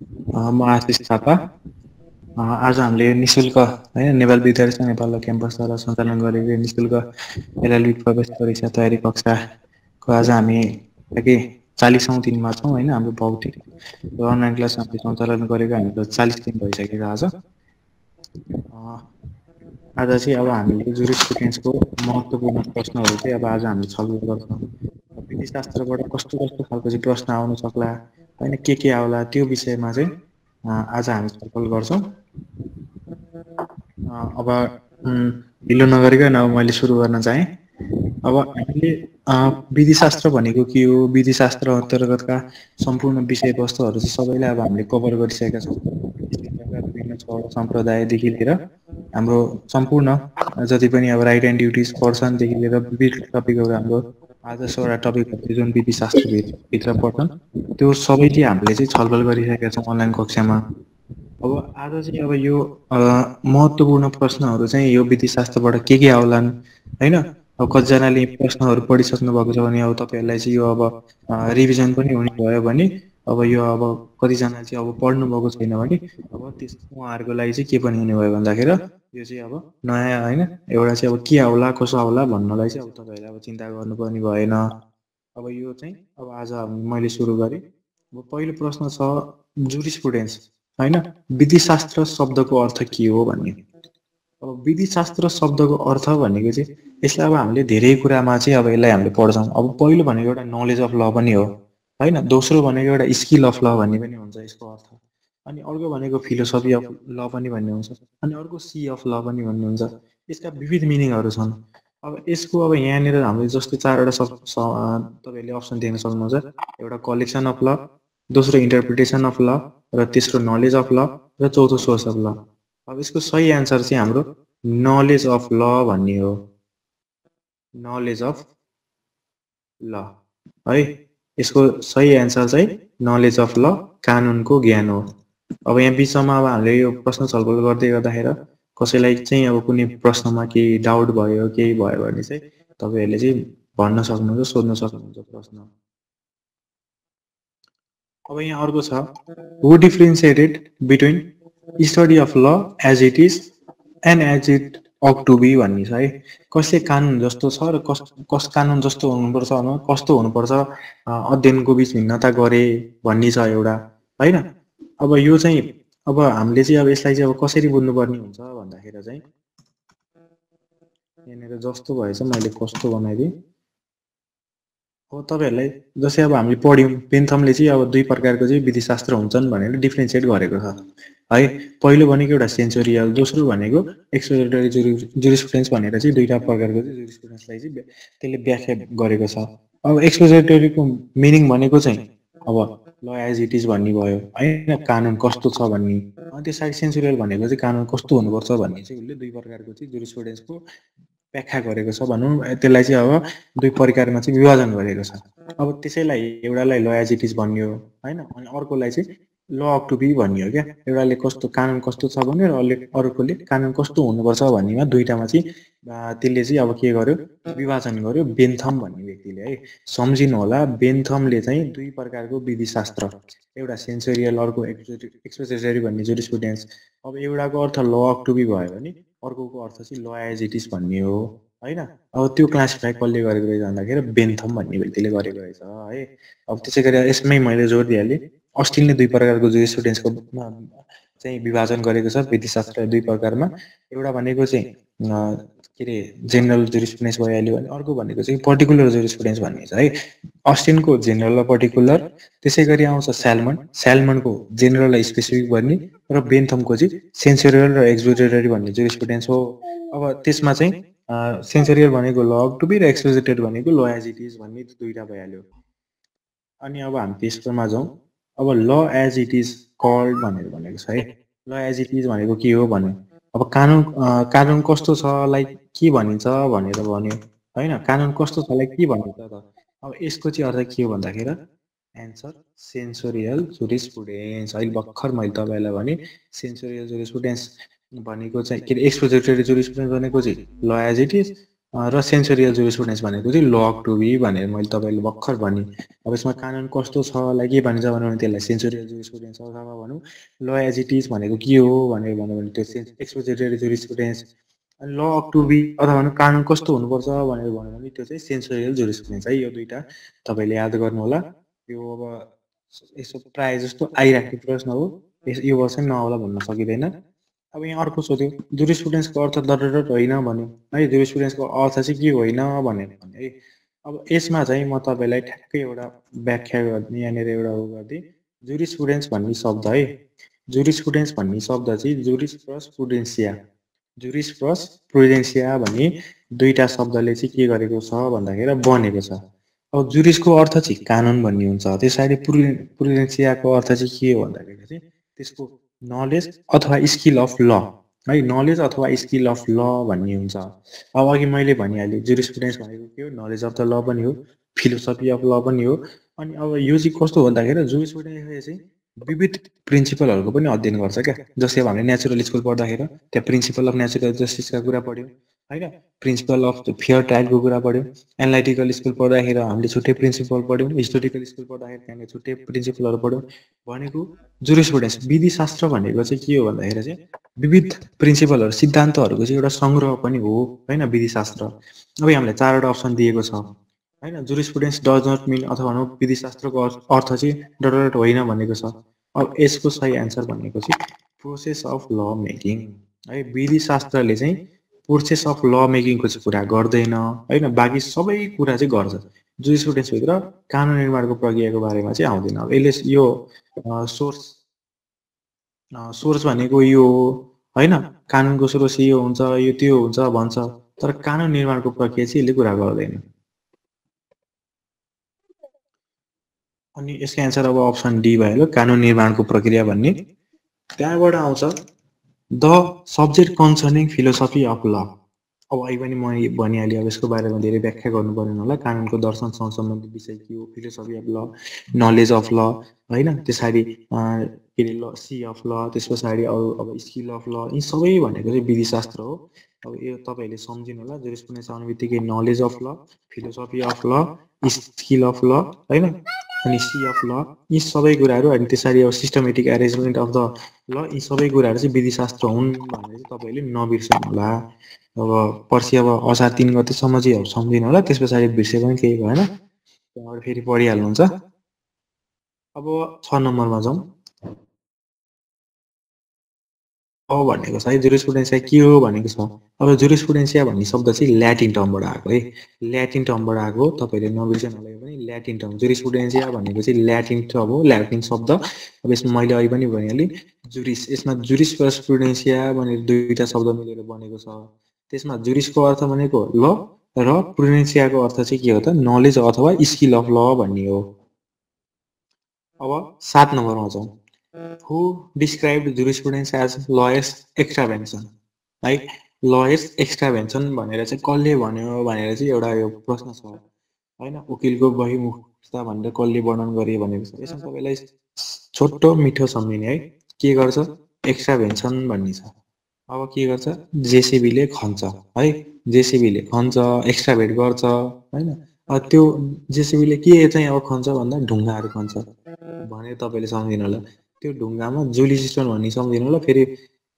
म आशिष थापा। आज हामीले निशुल्क हैन नेपाल विद्यार्थी सङ्घ नेपालको क्याम्पसद्वारा सञ्चालन गरेको निशुल्क एलएलबी प्रवेश परीक्षा तयारी कक्षाको आज हामी कि 40औं दिनमा छौँ हैन। हाम्रो भौतिक र अनलाइन क्लास हामीले सञ्चालन गरेको हामीलाई 40 दिन भइसकेको आज। आज चाहिँ अब हामीले जुरिस्प्रुडेन्सको महत्त्वपूर्ण प्रश्नहरू चाहिँ अब आज हामीले छलफल गर्छौँ। विधिशास्त्रबाट कस्तो कस्तो खालको चाहिँ प्रश्न आउन सक्ला हैन, के आउला त्यो विषयमा चाहिँ आज हामी छलफल गर्छौँ। अब ढिलो नगरिकन अब मैले सुरु गर्न चाहेँ। अब हामीले विधिशास्त्र भनेको के हो, विधिशास्त्र अन्तर्गतका सम्पूर्ण विषयवस्तुहरू चाहिँ सबैलाई अब हामीले कभर गरिसकेका छौँ। विभिन्न छवटा सम्प्रदायदेखि लिएर हाम्रो सम्पूर्ण जति पनि अब राइट एन्ड ड्युटिज पर्सनदेखि लिएर विभिन्न टपिकहरू हाम्रो 5-6वटा टपिकहरू जुन विधिशास्त्रभित्र पर्छन् त्यो सबै चाहिँ हामीले चाहिँ छलफल गरिसकेका छौँ अनलाइन कक्षामा। अब आज चाहिँ अब यो महत्त्वपूर्ण प्रश्नहरू चाहिँ यो विधिशास्त्रबाट के आउलान् हैन। अब कतिजनाले प्रश्नहरू पढिसक्नु भएको छ भने अब तपाईँहरूलाई चाहिँ यो अब रिभिजन पनि हुने भयो भने अब यो अब कतिजना चाहिँ अब पढ्नु भएको छैन भने अब त्यस उहाँहरूको लागि चाहिँ के पनि हुने भयो भन्दाखेरि यो चाहिँ अब नयाँ हैन एउटा चाहिँ अब के आउला कसो आउला भन्नलाई चाहिँ अब तपाईँहरूले अब चिन्ता गर्नुपर्ने भएन। अब यो चाहिँ अब आज मैले सुरु गरेँ। अब पहिलो प्रश्न छ जुरिस्प्रुडेन्स हैन, विधिशास्त्र शब्दको अर्थ के हो भन्ने। अब विधिशास्त्र शब्दको अर्थ भनेको चाहिँ यसलाई अब हामीले धेरै कुरामा चाहिँ अब यसलाई हामीले पढ्छौँ। अब पहिलो भनेको एउटा नलेज अफ ल पनि हो हैन, दोस्रो भनेको एउटा स्किल अफ ल भन्ने पनि हुन्छ यसको अर्थ, अनि अर्को भनेको फिलोसफी अफ ल पनि भन्ने हुन्छ, अनि अर्को सी अफ ल पनि भन्ने हुन्छ। यसका विविध मिनिङहरू छन्। अब यसको अब यहाँनिर हामीले जस्तो 4वटा तपाईँहरूले अप्सन देख्न सक्नुहुन्छ। एउटा कलेक्सन अफ ल, दोस्रो इन्टरप्रिटेसन अफ ल, र तेस्रो नलेज अफ ल, र चौथो सोर्स अफ ल। अब यसको सही एन्सर चाहिँ हाम्रो नलेज अफ ल भन्ने हो, नलेज अफ ल है। यसको सही एन्सर चाहिँ नलेज अफ ल, कानुनको ज्ञान हो। अब यहाँ बिचमा अब हामीले यो प्रश्न छलफल गर्दै गर्दाखेरि कसैलाई चाहिँ अब कुनै प्रश्नमा केही डाउट भयो केही भयो भने चाहिँ तपाईँहरूले चाहिँ भन्न सक्नुहुन्छ, सोध्न सक्नुहुन्छ प्रश्न। अब यहाँ अर्को छ, who differentiated between study of law as it is and as it ought to be भन्ने छ है। कसले कानुन जस्तो छ र कस कानुन जस्तो हुनुपर्छ भने कस्तो हुनुपर्छ अध्ययनको बिच भिन्नता गरे भन्ने छ एउटा हैन। अब यो चाहिँ अब हामीले चाहिँ अब यसलाई चाहिँ अब कसरी बुझ्नुपर्ने हुन्छ भन्दाखेरि चाहिँ यहाँनिर जस्तो भएछ मैले कस्तो बनाइदिएँ। अब तपाईँहरूलाई जस्तै अब हामीले पढ्यौँ बेन्थमले चाहिँ अब 2 प्रकारको चाहिँ विधिशास्त्र हुन्छन् भनेर डिफ्रेन्सिएट गरेको छ है। पहिलो भनेको एउटा सेन्सोरियल, दोस्रो भनेको एक्सपोजिटरी जुरिस्प्रुडेन्स भनेर चाहिँ 2टा प्रकारको चाहिँ जुरिस्प्रुडेन्सलाई चाहिँ त्यसले व्याख्या गरेको छ। अब एक्सपोजिटरीको मिनिङ भनेको चाहिँ अब ल एज इट इज भन्ने भयो हैन, कानुन कस्तो छ भन्ने। अनि त्यसरी सेन्सोरियल भनेको चाहिँ कानुन कस्तो हुनुपर्छ भन्ने चाहिँ उसले 2 प्रकारको चाहिँ जुरिस्प्रुडेन्सको व्याख्या गरेको छ भनौँ। त्यसलाई चाहिँ अब 2 प्रकारमा चाहिँ विभाजन गरेको छ। अब त्यसैलाई एउटालाई ल एज इट इज भन्ने हो हैन, अनि अर्कोलाई चाहिँ ल अप टु बी भन्ने हो क्या। एउटाले कस्तो कानुन कस्तो छ भन्ने र अर्कोले कानुन कस्तो हुनुपर्छ भन्नेमा 2टामा चाहिँ त्यसले चाहिँ अब के गर्यो विभाजन गर्यो बेन्थम भन्ने व्यक्तिले है। सम्झिनु होला, बेन्थमले चाहिँ 2 प्रकारको विधिशास्त्र, एउटा सेन्सोरियल अर्को एक्सपोजिटरी भन्ने जुरिस्प्रुडेन्स। अब एउटाको अर्थ ल अप टु बी भयो भने अर्कोको अर्थ चाहिँ ल एज इट इज भन्ने हो हैन। अब त्यो क्लासिफाई कसले गरेको रहेछ भन्दाखेरि बेन्थम भन्ने व्यक्तिले गरेको रहेछ है। अब त्यसै गरी यसमै मैले जोड दिइहालेँ, अस्टिनले 2 प्रकारको जुरिस्प्रुडेन्सको चाहिँ विभाजन गरेको छ विधिशास्त्र 2 प्रकारमा। एउटा भनेको चाहिँ के अरे जेनरल जुरिस्प्रुडेन्स भइहाल्यो भने अर्को भनेको चाहिँ पर्टिकुलर जुरिस्प्रुडेन्स भन्ने छ है। अस्टिनको जेनरल र पर्टिकुलर, त्यसै गरी आउँछ स्यालमनको जेनरल र स्पेसिफिक भन्ने, र बेन्थमको चाहिँ सेन्सोरियल र एक्सपोजिटरी भन्ने जुरिस्प्रुडेन्स हो। अब त्यसमा चाहिँ सेन्सोरियल भनेको ल अप टु बी र एक्सपोजिटरी भनेको ल एज इट इज भन्ने 2टा भइहाल्यो। अनि अब हामी त्यसकोमा जाउँ। अब ल एज इट इज कल्ड भनेर भनेको छ है। ल एज इट इज भनेको के हो भने अब कानुन कस्तो छ लाई के भनिन्छ भनेर भन्यो हैन। कानुन कस्तो छ लाई के भनिन्छ त। अब यसको चाहिँ अर्थ के हो भन्दाखेरि एन्सर सेन्सोरियल जुरिस्प्रुडेन्स। अहिले भर्खर मैले तपाईँलाई भने सेन्सोरियल जुरिस्प्रुडेन्स भनेको चाहिँ के अरे एक्सपोजिटरी जुरिस्प्रुडेन्स भनेको चाहिँ ल एज इट इज, र सेन्सोरियल जुरिस्प्रुडेन्स भनेको चाहिँ ल अफ टु बी भनेर मैले तपाईँले भर्खर भने। अब यसमा कानुन कस्तो छ लाई के भनिन्छ भने त्यसलाई सेन्सोरियल जुरिस्प्रुडेन्स अथवा भनौँ ल एज इट इज भनेको के हो भनेर भन्यो भने त्यो expository जुरिस्प्रुडेन्स। Law of to be अथवा भनौँ कानुन कस्तो हुनुपर्छ भनेर भन्यो भने त्यो चाहिँ सेन्सोरियल जुरिस्प्रुडेन्स है। यो दुईटा तपाईँले याद गर्नु होला। यो अब यसो प्रायः जस्तो आइराख्ने प्रश्न हो। यो वर्ष नहोला भन्न सकिँदैन। अब यहाँ अर्को सोध्यो जुरिस्प्रुडेन्सको अर्थ डरडर होइन भन्यो है। जुरिस्प्रुडेन्सको अर्थ चाहिँ के होइन भनेर भने है। अब यसमा चाहिँ म तपाईँलाई ठ्याक्कै एउटा व्याख्या गर्ने यहाँनिर एउटा उ गरिदिएँ। जुरिस्प्रुडेन्स भन्ने शब्द है, जुरिस्प्रुडेन्स भन्ने शब्द चाहिँ जुरिस प्लस प्रुडेन्सिया, जुरिस प्लस प्रुडेन्सिया भन्ने दुईटा शब्दले चाहिँ के गरेको छ भन्दाखेरि बनेको छ। अब जुरिसको अर्थ चाहिँ कानुन भन्ने हुन्छ, त्यसरी प्रुडेन्सियाको अर्थ चाहिँ के हो भन्दाखेरि चाहिँ त्यसको नलेज अथवा स्किल अफ ल है, नलेज अथवा स्किल अफ ल भन्ने हुन्छ। अब अघि मैले भनिहालेँ जुरिस्प्रुडेन्स भनेको के हो, नलेज अफ द ल पनि हो, फिलोसफी अफ ल पनि हो। अनि अब यो चाहिँ कस्तो भन्दाखेरि जुरिस्प्रुडेन्सले चाहिँ विविध प्रिन्सिपलहरूको पनि अध्ययन गर्छ क्या। जस्तै अब हामीले नेचुरल स्कुल पढ्दाखेरि त्यहाँ प्रिन्सिपल अफ नेचुरल जस्टिसका कुरा पढ्यो होइन, प्रिन्सिपल अफ फेयर ट्रायलको कुरा पढ्यो। एनालाइटिकल स्कुल पढ्दाखेरि हामीले छुट्टै प्रिन्सिपल पढ्यौँ, हिस्टोरिकल स्कुल पढ्दाखेरि त्यहाँनिर छुट्टै प्रिन्सिपलहरू पढ्यौँ। भनेको जुरिस्प्रुडेन्स विधिशास्त्र भनेको चाहिँ के हो भन्दाखेरि चाहिँ विविध प्रिन्सिपलहरू सिद्धान्तहरूको चाहिँ एउटा सङ्ग्रह पनि हो होइन विधिशास्त्र। अब हामीलाई चारवटा अप्सन दिएको छ होइन। जुरिस्प्रुडेन्स डज नट मिन अथवा भनौँ विधिशास्त्रको अर्थ चाहिँ डट होइन भनेको छ। अब यसको सही एन्सर भनेको चाहिँ प्रोसेस अफ ल मेकिङ है। विधिशास्त्रले चाहिँ प्रोसेस अफ ल मेकिङको चाहिँ कुरा गर्दैन होइन, बाँकी सबै कुरा चाहिँ गर्छ। जुरिस्प्रुडेन्सभित्र कानुन निर्माणको प्रक्रियाको बारेमा चाहिँ आउँदैन। अब यसले यो सोर्स भनेको यो होइन, कानुनको सोर्स यो हुन्छ यो त्यो हुन्छ भन्छ, तर कानुन निर्माणको प्रक्रिया चाहिँ यसले कुरा गर्दैन। अनि यसको एन्सर अब अप्सन डी भइहाल्यो, कानुन निर्माणको प्रक्रिया भन्ने। त्यहाँबाट आउँछ the subject concerning philosophy of ल। अब अहिले पनि म भनिहालेँ, अब यसको बारेमा धेरै व्याख्या गर्नु परेन होला। कानुनको दर्शनसँग सम्बन्धित विषय के हो, फिलोसफी अफ ल, नलेज अफ ल होइन, त्यसरी के अरे ल सी अफ ल, त्यस पछाडि अरू अब स्किल अफ ल, यी सबै भनेको चाहिँ विधिशास्त्र हो। अब यो तपाईँहरूले सम्झिनु होला। जुरिस्प्रुडेन्स आउने बित्तिकै नलेज अफ ल, फिलोसफी अफ ल, स्किल अफ ल होइन, अनि सी अफ ल, यी सबै कुराहरू, अनि त्यसरी अब सिस्टमेटिक एरेन्जमेन्ट अफ द ल, यी सबै कुराहरू चाहिँ विधिशास्त्र हुन् भनेर चाहिँ तपाईँले नबिर्सनु होला। अब पर्सि अब असार 3 गतेसम्म चाहिँ अब सम्झिनु होला, त्यस पछाडि बिर्से पनि केही भएन, त्यहाँबाट फेरि पढिहाल्नुहुन्छ। अब 6 नम्बरमा जाउँ। अब भनेको छ है जुरिस्प्रुडेन्सिया के हो भनेको छ। अब जुरिस्प्रुडेन्सिया भन्ने शब्द चाहिँ ल्याटिन टर्मबाट आएको है, ल्याटिन टर्मबाट आएको, तपाईँले नबिर्सनु होला। यो पनि ल्याटिन टर्म, जुरिस्प्रुडेन्सिया भनेको चाहिँ ल्याटिन टर्म हो, ल्याटिन शब्द। अब यसमा मैले अहिले पनि भनिहालेँ जुरिस, यसमा जुरिस प्लस प्रुडेन्सिया भनेर दुईवटा शब्द मिलेर बनेको छ। त्यसमा जुरिसको अर्थ भनेको ल र प्रुडेन्सियाको अर्थ चाहिँ के हो त, नलेज अथवा स्किल अफ ल भन्ने हो। अब 7 नम्बरमा जाउँ। Who described jurisprudence as lawyer's extravention है, lawyer's extravention भनेर चाहिँ कसले भन्यो भनेर चाहिँ एउटा यो प्रश्न छ होइन। वकिलको बहिमुखता भनेर कसले वर्णन गरे भनेको छ। यसमा तपाईँलाई छोटो मिठो सम्झिने है, के गर्छ एक्स्ट्राभेन्सन भन्ने छ। अब के गर्छ, जेसिबीले खन्छ है, जेसिबीले खन्छ, एक्स्ट्राभेट गर्छ होइन। त्यो जेसिबीले के चाहिँ अब खन्छ भन्दा ढुङ्गाहरू खन्छ भनेर तपाईँले सम्झिनु होला। त्यो ढुङ्गामा जुलिस स्टोन भन्ने सम्झिनु होला, फेरि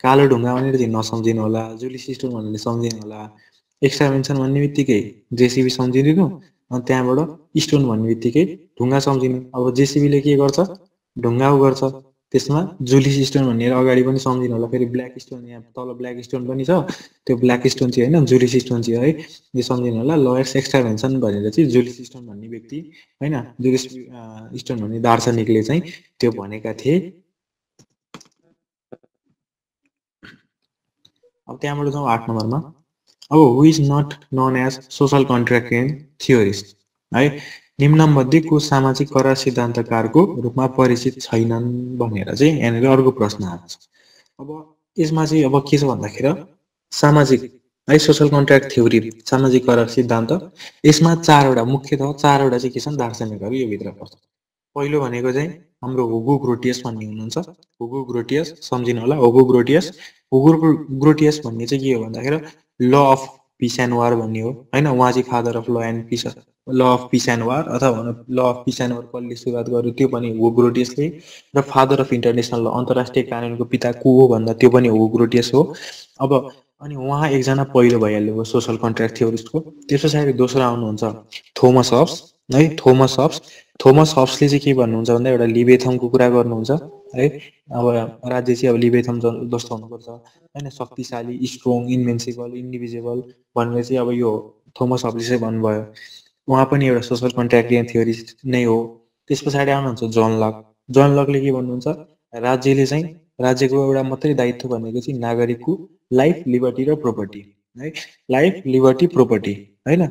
कालो ढुङ्गा भनेर चाहिँ नसम्झिनु होला, जुलिस स्टोन भन्ने सम्झिनु होला। एक्स्ट्राभेन्सन भन्ने बित्तिकै जेसिबी सम्झिदिनु, अनि त्यहाँबाट स्टोन भन्ने बित्तिकै ढुङ्गा सम्झिनु। अब जेसिबीले के गर्छ, ढुङ्गा गर्छ, त्यसमा जुलिस स्टोन भनेर अगाडि पनि सम्झिनु होला। फेरि ब्ल्याक स्टोन, यहाँ तल ब्ल्याक स्टोन पनि छ, त्यो ब्ल्याक स्टोन चाहिँ होइन जुलिस स्टोन चाहिँ है, यो सम्झिनु होला। लयर्स एक्स्ट्राभेन्सन भनेर चाहिँ जुलिस स्टोन भन्ने व्यक्ति होइन, जुलिस स्टोन भन्ने दार्शनिकले चाहिँ त्यो भनेका थिए। अब त्यहाँबाट जाउँ 8 नम्बरमा। अब who is not known as social contract theorist है, निम्नमध्ये को सामाजिक करार सिद्धान्तकारको रूपमा परिचित छैनन् भनेर चाहिँ यहाँनिर अर्को प्रश्न आएको छ। अब यसमा चाहिँ अब के छ भन्दाखेरि सामाजिक है, सोसल कन्ट्र्याक्ट थ्योरी, सामाजिक करार सिद्धान्त, यसमा चारवटा मुख्यतः चारवटा चाहिँ के छन् दार्शनिकहरू यो भित्र पर्छ। पहिलो भनेको चाहिँ हाम्रो हुगो ग्रोटियस भन्ने हुनुहुन्छ। हुगो ग्रोटियस सम्झिनु होला, हुगो ग्रोटियस। हुगो ग्रोटियस भन्ने चाहिँ के हो भन्दाखेरि ल अफ पिस एन्ड वार भन्ने हो हैन। उहाँ चाहिँ father of law of peace and war अथवा ल अफ पिस एन्ड वार कसले सुरुवात गर्यो त्यो पनि हुगो ग्रोटियसले, र फादर अफ इन्टरनेसनल ल अन्तर्राष्ट्रिय कानुनको पिता को हो भन्दा त्यो पनि हुगो ग्रोटियस हो। अब अनि उहाँ एकजना पहिलो भइहाल्नु सोसल कन्ट्र्याक्ट थ्योरिस्टको। त्यस पछाडि दोस्रो आउनुहुन्छ थोमस हब्स है। थोमस हब्सले चाहिँ के भन्नुहुन्छ भन्दा एउटा लिबेथमको कुरा गर्नुहुन्छ है। अब राज्य चाहिँ अब लिबेथम जस्तो हुनुपर्छ हैन, शक्तिशाली, स्ट्रङ, इन्भिन्सिबल, इन्डिभिजिबल भनेर चाहिँ अब यो थोमस हब्सले चाहिँ भन्नुभयो। उहाँ पनि एउटा सोसल कन्ट्र्याक्टियन थ्योरिस्ट नै हो। त्यस पछाडि आउनुहुन्छ जोन लक। जोन लकले के भन्नुहुन्छ, राज्यले चाहिँ राज्यको एउटा मात्रै दायित्व भनेको चाहिँ नागरिकको लाइफ, लिबर्टी र प्रोपर्टी है। लाइफ, लिबर्टी, प्रोपर्टी हैन,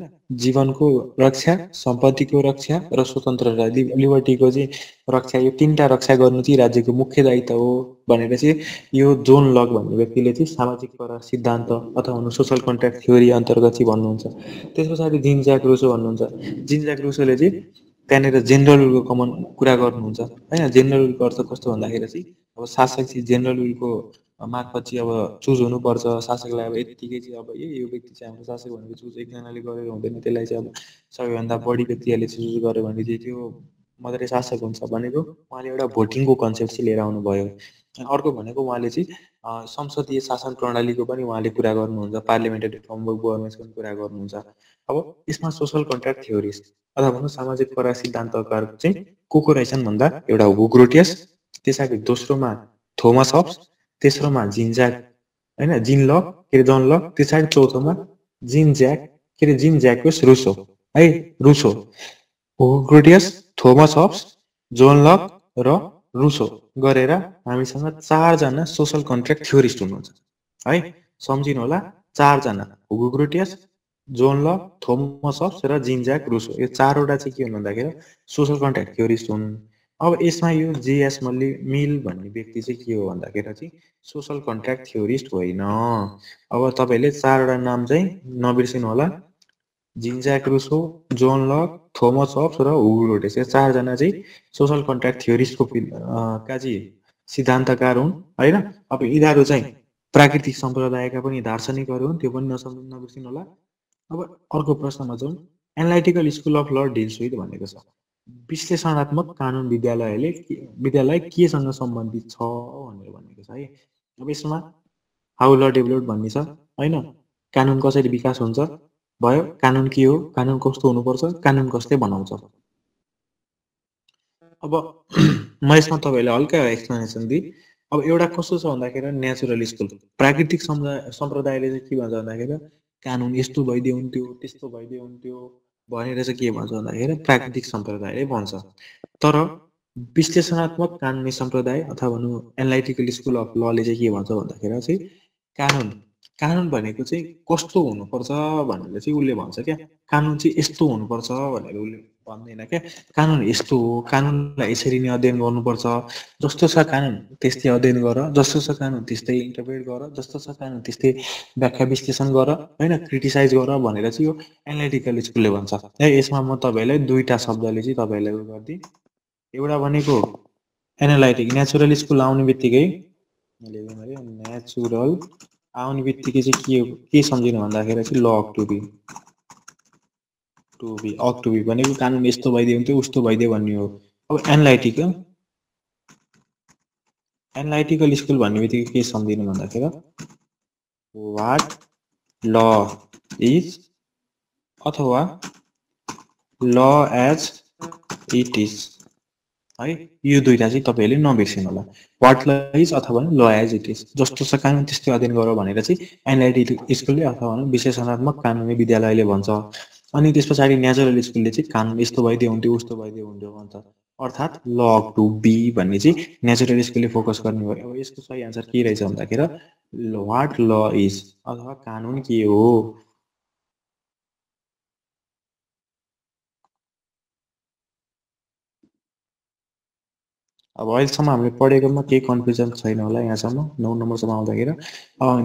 जीवनको रक्षा, सम्पत्तिको रक्षा र स्वतन्त्रता, लिबर्टीको चाहिँ रक्षा, यो तीनटा रक्षा गर्नु चाहिँ राज्यको मुख्य दायित्व हो भनेर चाहिँ यो जोन लक भन्ने व्यक्तिले चाहिँ सामाजिक करार सिद्धान्त अथवा सोसल कन्ट्र्याक्ट थ्योरी अन्तर्गत चाहिँ भन्नुहुन्छ। त्यस पछाडि जीन ज्याक रुसो भन्नुहुन्छ। जीन ज्याक रुसोले चाहिँ त्यहाँनिर जेनरल रुलको कमन कुरा गर्नुहुन्छ हैन। जेनरल रुलको अर्थ कस्तो भन्दाखेरि चाहिँ अब शासक चाहिँ जेनरल रुलको मार्फत चाहिँ अब चुज हुनुपर्छ। शासकलाई अब यतिकै चाहिँ अब यो व्यक्ति चाहिँ हाम्रो शासक भनेको चुज एकजनाले गरेर हुँदैन, त्यसलाई चाहिँ अब सबैभन्दा बढी व्यक्तिहरूले चुज गर्यो भने चाहिँ त्यो मात्रै शासक हुन्छ भनेको उहाँले एउटा भोटिङको कन्सेप्ट चाहिँ लिएर आउनुभयो। अर्को भनेको उहाँले चाहिँ संसदीय शासन प्रणालीको पनि उहाँले कुरा गर्नुहुन्छ, पार्लियामेन्टरी फर्म अफ गभर्नमेन्ट्सको पनि कुरा गर्नुहुन्छ। अब यसमा सोसल कन्ट्र्याक्ट थ्योरिस्ट अथवा भनौँ सामाजिक करार सिद्धान्तकार चाहिँ को रहेछन् भन्दा एउटा हुगो ग्रोटियस, त्यसपछि दोस्रोमा थोमस हब्स, तेस्रोमा जीन ज्याक हैन, जीन लक के अरे जोन लक, त्यसपछि चौथोमा जीन ज्याक्वेस रुसो है। Rousseau, Hugo Grotius, Thomas Hobbes, John Locke र रुसो गरेर हामीसँग 4 जना सोसल कन्ट्र्याक्ट थ्योरिस्ट हुनुहुन्छ है। सम्झिनु होला, 4 जना Hugo Grotius, John Locke, Thomas Hobbes र जीन ज्याक रुसो, यो 4 वटा चाहिँ के हुनु भन्दाखेरि सोसल कन्ट्र्याक्ट थ्योरिस्ट हुन्। अब यसमा यो जेएस मिल भन्ने व्यक्ति चाहिँ के हो भन्दाखेरि चाहिँ सोसल कन्ट्र्याक्ट थ्योरिस्ट होइन। अब तपाईले 4 वटा नाम चाहिँ नबिर्सिनु होला, Jean Jacques Rousseau, John Locke, Thomas Hobbes र हुगो ग्रोटियस, यो 4 जना चाहिँ सोसल कन्ट्र्याक्ट थ्योरिस्टको का चाहिँ सिद्धान्तकार हुन् हैन। अब यिनीहरू चाहिँ प्राकृतिक सम्प्रदायका पनि दार्शनिकहरू हुन्, त्यो पनि नबिर्सिनु होला। अब अर्को प्रश्नमा जाउँ, एनालाइटिकल स्कुल अफ ल डिल्स विथ भनेको छ विश्लेषणात्मक कानुन विद्यालय केसँग सम्बन्धित छ भनेर भनेको छ है। अब यसमा हाउ ल डेभलप भन्ने छ हैन, कानुन कसरी विकास हुन्छ भयो, कानुन के हो, कानुन कस्तो हुनुपर्छ, कानुन कसले बनाउँछ। अब म यसमा तपाईलाई हल्का एक्सप्लेनेसन दिए। अब एउटा कस्तो छ भन्दाखेरि नेचुरल स्कुल, प्राकृतिक सम्प्रदायले चाहिँ के भन्छ भन्दाखेरि कानुन यस्तो भइदियो हुन्थ्यो, त्यस्तो भइदियो हुन्थ्यो भनेर चाहिँ के भन्छ भन्दाखेरि प्राकृतिक सम्प्रदायले भन्छ। तर विश्लेषणात्मक कानुनी सम्प्रदाय अथवा भनौँ एनालाइटिकल स्कुल अफ लले चाहिँ के भन्छ भन्दाखेरि चाहिँ कानुन भनेको चाहिँ कस्तो हुनुपर्छ भनेर चाहिँ उसले भन्छ क्या। कानुन चाहिँ यस्तो हुनुपर्छ भनेर उसले भन्दैन क्या। कानुन यस्तो हो, कानुनलाई यसरी नै अध्ययन गर्नुपर्छ, जस्तो छ कानुन त्यस्तै अध्ययन गर, जस्तो छ कानुन त्यस्तै इन्टरप्रेट गर, जस्तो छ कानुन त्यस्तै व्याख्या विश्लेषण गर हैन, क्रिटिसाइज गर भनेर चाहिँ यो एनालाइटिकल स्कुलले भन्छ है। यसमा म तपाईलाई दुईटा शब्दले चाहिँ तपाईलाई उयो गर्दिए। एउटा भनेको एनालाइटिक, नेचुरल स्कुल आउने बित्तिकै नेचुरल आउने बित्तिकै चाहिँ के सम्झिनु भन्दाखेरि चाहिँ ल अफ टु बी भनेको कानुन यस्तो भइदियो हुन्थ्यो उस्तो भइदियो भन्ने हो। अब एनालाइटिकल स्कुल भन्ने बित्तिकै के सम्झिनु भन्दाखेरि वाट ल इज अथवा ल एज इट इज है, यो दुईटा चाहिँ तपाईले नबिर्सिनु होला। वाट ल इज अथवा ल एज इट इज, जस्तो छ कानुन त्यस्तै अध्ययन गर भनेर चाहिँ एनालाइटिकल स्कुलले अथवा विश्लेषणात्मक कानुनी विद्यालयले भन्छ। अनि त्यस पछाडि नेचुरल स्कुलले चाहिँ कानुन यस्तो भइदियो हुन्थ्यो उस्तो भइदियो हुन्थ्यो भन्छ। अर्थात् ल अफ टु बी भन्ने चाहिँ नेचुरल स्कुलले फोकस गर्ने हो। अब यसको सही आन्सर के रहेछ भन्दाखेरि वाट ल इज अथवा कानुन के हो। अब अहिलेसम्म हामीले पढेकोमा केही कन्फ्युजन छैन होला यहाँसम्म। 9 नम्बरसम्म आउँदाखेरि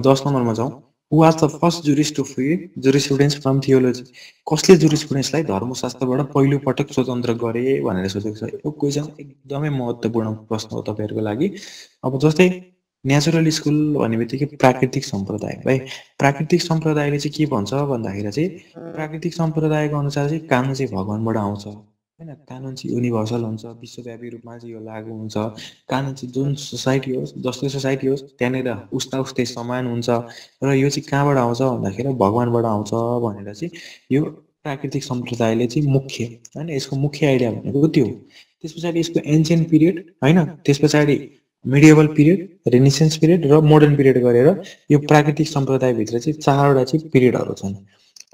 10 नम्बरमा जाउँ। Who was the first jurist to free jurisprudence from theology, कसले जुरिस्प्रुडेन्सलाई धर्मशास्त्रबाट पहिलो पटक स्वतन्त्र गरे भनेर सोधेको छ। यो क्वेसन एकदमै महत्त्वपूर्ण प्रश्न हो तपाईहरुको लागि। अब जस्तै नेचुरल स्कुल भन्ने बित्तिकै प्राकृतिक सम्प्रदाय है। प्राकृतिक सम्प्रदायले चाहिँ के भन्छ भन्दाखेरि चाहिँ प्राकृतिक सम्प्रदायको अनुसार चाहिँ कानुन चाहिँ भगवानबाट आउँछ होइन। कानुन चाहिँ युनिभर्सल हुन्छ, विश्वव्यापी रूपमा चाहिँ यो लागु हुन्छ। कानुन चाहिँ जुन सोसाइटी होस्, जस्तै सोसाइटी होस् त्यहाँनिर उस्तै समान हुन्छ र यो चाहिँ कहाँबाट आउँछ भन्दाखेरि भगवानबाट आउँछ भनेर चाहिँ यो प्राकृतिक सम्प्रदायले चाहिँ मुख्य होइन, यसको मुख्य आइडिया भनेको त्यो हो। त्यस पछाडि यसको एन्सियन्ट पिरियड होइन, त्यस पछाडि मिडिएभल पिरियड, रेनेसेन्स पिरियड र मोडर्न पिरियड गरेर यो प्राकृतिक सम्प्रदायभित्र चाहिँ 4वटा चाहिँ पिरियडहरू छन्।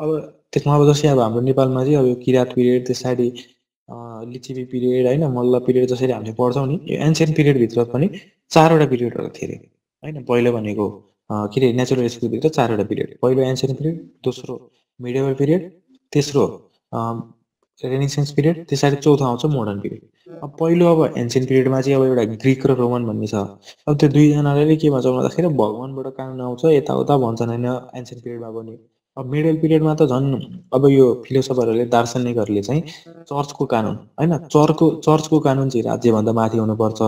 अब त्यसमा अब जस्तै अब हाम्रो नेपालमा चाहिँ अब यो किराँत पिरियड, त्यस पछाडि लिच्छवी पिरियड होइन, मल्ल पिरियड जसरी हामीले पढ्छौँ नि, यो एन्सियन्ट पिरियडभित्र पनि 4वटा पिरियडहरू थिए अरे होइन। पहिलो भनेको के अरे नेचुरल हिस्ट्रीभित्र 4वटा पिरियड, पहिलो एन्सियन्ट पिरियड, दोस्रो मिडिएभल पिरियड, तेस्रो रेनेसेन्स पिरियड, त्यस पछाडि चौथो आउँछ मोडर्न पिरियड। अब पहिलो अब एन्सियन्ट पिरियडमा चाहिँ अब एउटा ग्रिक र रोमन भन्ने छ। अब त्यो दुईजनाले के भन्छ भन्दाखेरि भगवानबाट कानुन आउँछ यताउता भन्छन् होइन एन्सियन्ट पिरियडमा पनि। अब मिडल पिरियडमा त झन् अब यो फिलोसफरहरूले, दार्शनिकहरूले चाहिँ चर्चको कानुन होइन, चर्चको कानुन चाहिँ राज्यभन्दा माथि हुनुपर्छ,